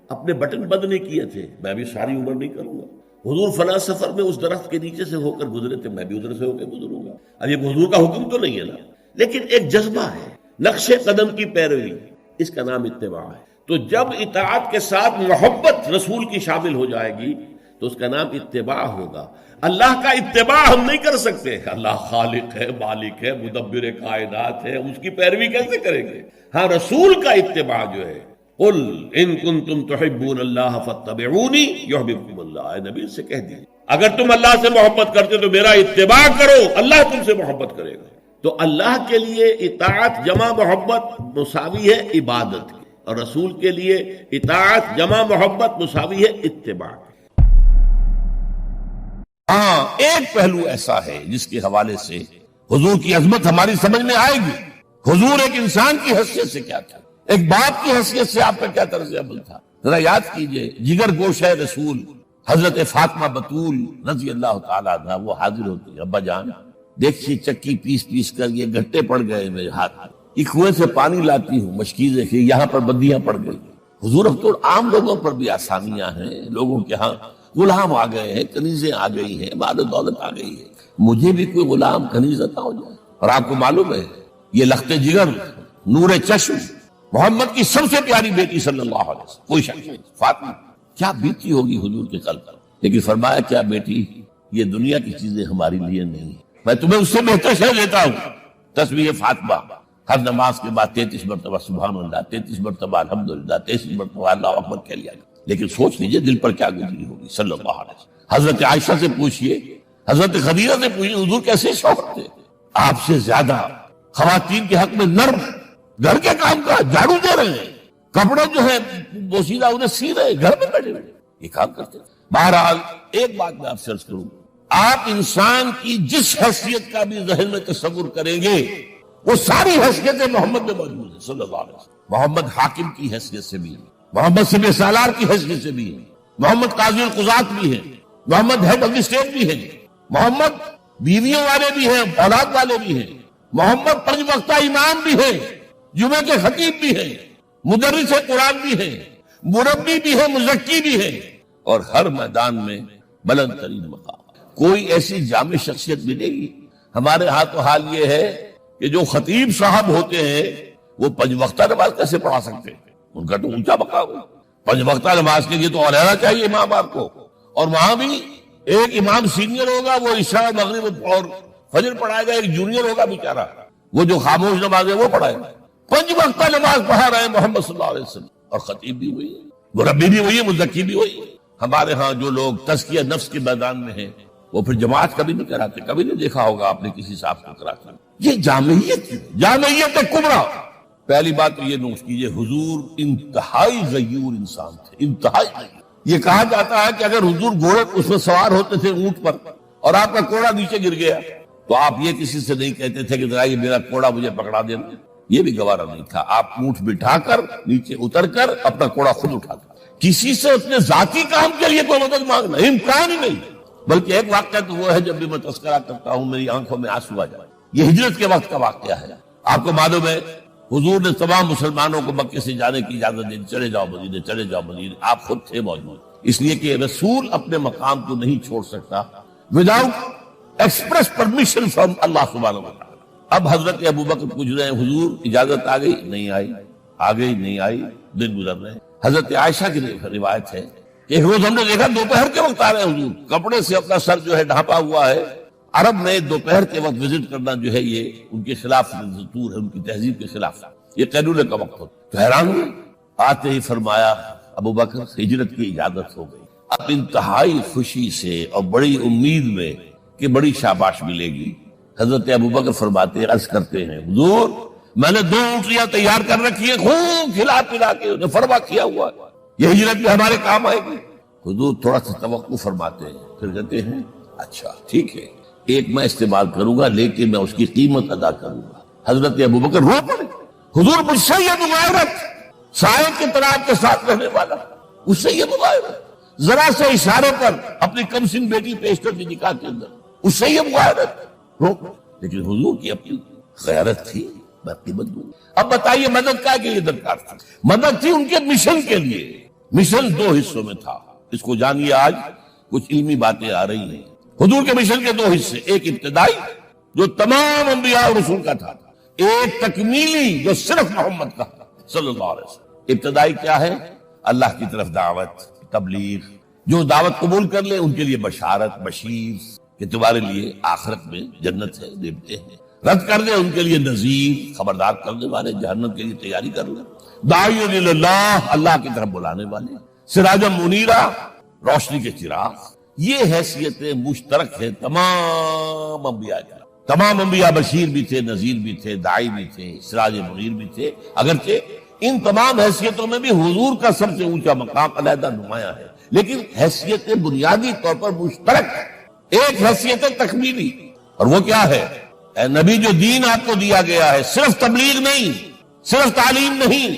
اپنے بٹن بند نہیں کیے تھے، میں بھی ساری عمر نہیں کروں گا۔ حضور فلاں سفر میں اس درخت کے نیچے سے ہو کر گزرے تھے، میں بھی ادھر سے ہو کے گزروں گا۔ اب یہ حضور کا حکم تو نہیں ہے نا، لیکن ایک جذبہ ہے، نقش قدم کی پیروی، اس کا نام اتباع ہے۔ تو جب اطاعت کے ساتھ محبت رسول کی شامل ہو جائے گی تو اس کا نام اتباع ہوگا۔ اللہ کا اتباع ہم نہیں کر سکتے، اللہ خالق ہے، مالک ہے، مدبر کائنات ہے، اس کی پیروی کیسے کریں گے؟ ہاں رسول کا اتباع جو ہے، قل ان کنتم تحبون اللہ فاتبعونی یحببکم اللہ، اے نبی سے کہہ دیجیے اگر تم اللہ سے محبت کرتے تو میرا اتباع کرو، اللہ تم سے محبت کرے گا۔ تو اللہ کے لیے اطاعت جمع محبت مساوی ہے عبادت کی، اور رسول کے لیے اطاعت جمع محبت مساوی ہے اتباع۔ ہاں، ایک پہلو ایسا ہے جس کے حوالے سے حضور کی عظمت ہماری سمجھ میں آئے گی۔ حضور ایک انسان کی حیثیت سے کیا تھا، ایک باپ کی حیثیت سے آپ کا کیا طرز عمل تھا، ذرا یاد کیجئے۔ جگر گوشہ رسول حضرت فاطمہ بطول رضی اللہ تعالیٰ عنہ وہ حاضر ہوتی، ابا جان دیکھیے چکی پیس پیس کر یہ گھٹے پڑ گئے میرے ہاتھ میں، یہ کنویں سے پانی لاتی ہوں، مشکیزیں کہ یہاں پر بدیاں پڑ گئی۔ حضور اب تو عام لوگوں پر بھی آسانیاں ہیں، لوگوں کے ہاں غلام آ گئے ہیں، کنیزیں آ گئی ہیں، مال و دولت آ گئی ہے، مجھے بھی کوئی غلام کنیز عطا ہو جائے۔ اور آپ کو معلوم ہے یہ لخت جگر نور چشم محمد کی سب سے پیاری بیٹی صلی اللہ علیہ وسلم، کوئی شک نہیں، فاطمہ کیا بیتی ہوگی حضور کے قلب پر، لیکن فرمایا کیا بیٹی یہ دنیا کی چیزیں ہماری لیے نہیں، میں تمہیں اس سے بہتر شے دیتا ہوں۔ تسبیح فاطمہ ہر نماز کے بعد 33 مرتبہ سبحان اللہ، 33 مرتبہ الحمدللہ، 33 مرتبہ اللہ اکبر کہہ لیا گیا۔ لیکن سوچ لیجئے دل پر کیا گزری ہوگی صلی اللہ علیہ وسلم۔ حضرت عائشہ سے پوچھئے، حضرت خدیجہ سے پوچھئے، حضور کیسے شوق تھے، آپ سے زیادہ خواتین کے حق میں نرم، گھر کے کام کا جھاڑو دے رہے ہیں، کپڑے جو ہے بوسیدہ انہیں سی رہے، گھر میں بیٹھے ہوئے یہ کام کرتے ہیں۔ بہرحال ایک بات میں آپ سے عرض کروں، آپ انسان کی جس حیثیت کا بھی ذہن میں تصور کریں گے وہ ساری حیثیتیں محمد میں موجود ہیں صلی اللہ علیہ وسلم۔ محمد حاکم کی حیثیت سے بھی، محمد سب سالار کی حیثیت سے بھی، محمد قاضی القضات بھی ہیں، محمد ہیڈ آف اسٹیٹ بھی ہیں، محمد بیویوں والے بھی ہیں، اولاد والے بھی ہیں، محمد 5 وقتہ امام بھی ہیں، جمعہ کے خطیب بھی ہیں، مدرس قرآن بھی ہیں، مربی بھی ہیں، مزکی بھی ہیں، اور ہر میدان میں بلند ترین مقام۔ کوئی ایسی جامع شخصیت ملے گی؟ ہمارے ہاں تو حال یہ ہے کہ جو خطیب صاحب ہوتے ہیں وہ 5 وقتہ نماز کیسے پڑھا سکتے ہیں؟ ان کا تو اونچا مقام ہے، 5 وقتہ نماز کے لیے تو رہنا چاہیے امام آپ کو، اور وہاں بھی ایک امام سینئر ہوگا وہ عشاء مغرب اور فجر پڑھائے گا، ایک جونیئر ہوگا بیچارہ وہ جو خاموش نماز ہے وہ پڑھائے گا۔ 5 وقتہ نماز پڑھا رہے ہیں محمد صلی اللہ علیہ وسلم، اور خطیب بھی وہی ہے، مربی بھی وہی ہے، مزکی بھی وہی ہے۔ ہمارے ہاں جو لوگ تزکیہ نفس کے میدان میں ہیں وہ پھر جماعت کبھی نہیں کراتے، کبھی نہیں دیکھا ہوگا آپ نے کسی صاحب کو کراتے۔ یہ جامعیت کبریٰ۔ پہلی بات تو یہ نوٹ کیجئے، حضور انتہائی غیور انسان تھے، انتہائی غیور۔ یہ کہا جاتا ہے کہ اگر حضور گھوڑے اس میں سوار ہوتے تھے اونٹ پر اور آپ کا کوڑا نیچے گر گیا تو آپ یہ کسی سے نہیں کہتے تھے کہ ذرا یہ میرا کوڑا مجھے پکڑا دینا، یہ بھی گوارا نہیں تھا۔ آپ اونٹ بٹھا کر نیچے اتر کر اپنا کوڑا خود اٹھاتا، کسی سے اپنے ذاتی کام کے لیے کوئی مدد مانگنا امکان ہی نہیں۔ بلکہ ایک واقعہ تو وہ ہے جب بھی میں تذکرہ کرتا ہوں میری آنکھوں میں آنسو آ جائے، یہ ہجرت کے وقت کا واقعہ ہے۔ آپ کو معلوم ہے حضور نے تمام مسلمانوں کو مکے سے جانے کی اجازت دی، چلے جاؤ مدینے، چلے جاؤ مدینے، آپ خود تھے موجود، اس لیے کہ رسول اپنے مقام کو نہیں چھوڑ سکتا وداؤٹ ایکسپریس پرمیشن فرام اللہ سبحانہ و تعالی۔ اب حضرت ابوبکر پوچھ رہے ہیں حضور اجازت آ گئی؟ نہیں آئی، آ گئی نہیں آئی، دن گزر رہے ہیں۔ حضرت عائشہ کی روایت ہے کہ ایک روز ہم نے دیکھا دوپہر کے وقت آ رہے ہیں حضور، کپڑے سے اپنا سر جو ہے ڈھانپا ہوا ہے۔ عرب میں دوپہر کے وقت وزٹ کرنا جو ہے یہ ان کے خلاف دستور ہے، ان کی تہذیب کے خلاف، یہ قیلولے کا وقت ہوتا۔ تو حیران ہوئے، آتے ہی فرمایا ابوبکر ہجرت کی اجازت ہو گئی۔ اب انتہائی خوشی سے اور بڑی امید میں کہ بڑی شاباش ملے گی، حضرت ابوبکر فرماتے عرض کرتے ہیں حضور میں نے 2 اونٹیاں تیار کر رکھی ہیں، خوب کھلا پلا کے انہیں فرما کیا ہوا ہے، یہ ہجرت بھی ہمارے کام آئے گی۔ حضور تھوڑا سا توقع فرماتے ہیں، پھر کہتے ہیں اچھا ٹھیک ہے، ایک میں استعمال کروں گا لیکن میں اس کی قیمت ادا کروں گا۔ حضرت ابوبکر رو پڑے، حضور مجھ سے یہ مغایرت، سائے کے طرح آپ کے ساتھ رہنے والا، اس سے یہ مغایرت، ذرا سے اشارے پر اپنی کم سن بیٹی پیش کر دی نکاح کے اندر، اس سے یہ مغایرت رو۔ لیکن حضور کی اپنی غیرت تھی، میں قیمت دوں۔ اب بتائیے مدد کا لیے درکار تھی؟ مدد تھی ان کے مشن کے لیے۔ مشن 2 حصوں میں تھا، اس کو جانیے، آج کچھ علمی باتیں آ رہی ہیں۔ حضور کے مشن کے 2 حصے، ایک ابتدائی جو تمام انبیاء اور رسول کا تھا، ایک تکمیلی جو صرف محمد کا تھا صلی اللہ علیہ وسلم۔ ابتدائی کیا ہے؟ اللہ کی طرف دعوت، تبلیغ، جو دعوت قبول کر لے ان کے لیے بشارت، بشیر کہ تمہارے لیے آخرت میں جنت ہے، نعمتیں ہیں، رد کر دے ان کے لیے نذیر، خبردار کرنے والے، جہنم کے لیے تیاری کر لیں، داعی اللہ، اللہ کی طرف بلانے والے، سراجا منیرا، روشنی کے چراغ، یہ حیثیتیں مشترک ہیں تمام انبیاء کی. تمام انبیاء بشیر بھی تھے، نذیر بھی تھے، داعی بھی تھے، سراج منیر بھی تھے، اگرچہ ان تمام حیثیتوں میں بھی حضور کا سب سے اونچا مقام علیحدہ نمایاں ہے، لیکن حیثیت بنیادی طور پر مشترک ہے. ایک حیثیت تکمیلی، اور وہ کیا ہے؟ اے نبی، جو دین آپ کو دیا گیا ہے صرف تبلیغ نہیں، صرف تعلیم نہیں،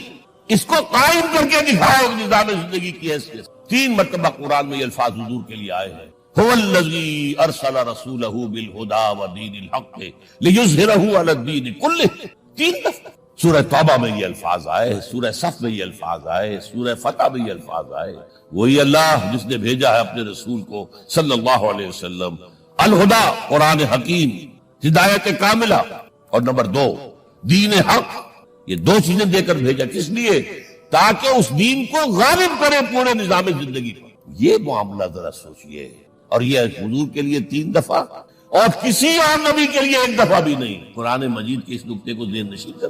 اس کو قائم کر کے دکھاؤ نظام زندگی کی حیثیت. 3 مرتبہ قرآن میں یہ الفاظ حضور کے لیے آئے ہیں، هو الذی ارسل رسولہ بالہدی ودین الحق لیظہرہ علی الدین کلہ. 3 دفعہ سورہ توبہ میں یہ الفاظ آئے، سورہ صف میں یہ الفاظ آئے، سورہ فتح میں یہ الفاظ آئے. وہی اللہ جس نے بھیجا ہے اپنے رسول کو صلی اللہ علیہ وسلم، الہدا قرآن حکیم، ہدایت کاملہ، اور نمبر 2 دین حق. یہ 2 چیزیں دے کر بھیجا، کس لیے؟ تاکہ اس دین کو غالب کرے پورے نظام زندگی پر. یہ معاملہ ذرا سوچئے، اور یہ حضور کے لیے 3 دفعہ، اور کسی اور نبی کے لیے 1 دفعہ بھی نہیں. قرآن مجید کے اس نقطے کو ذہن نشین کر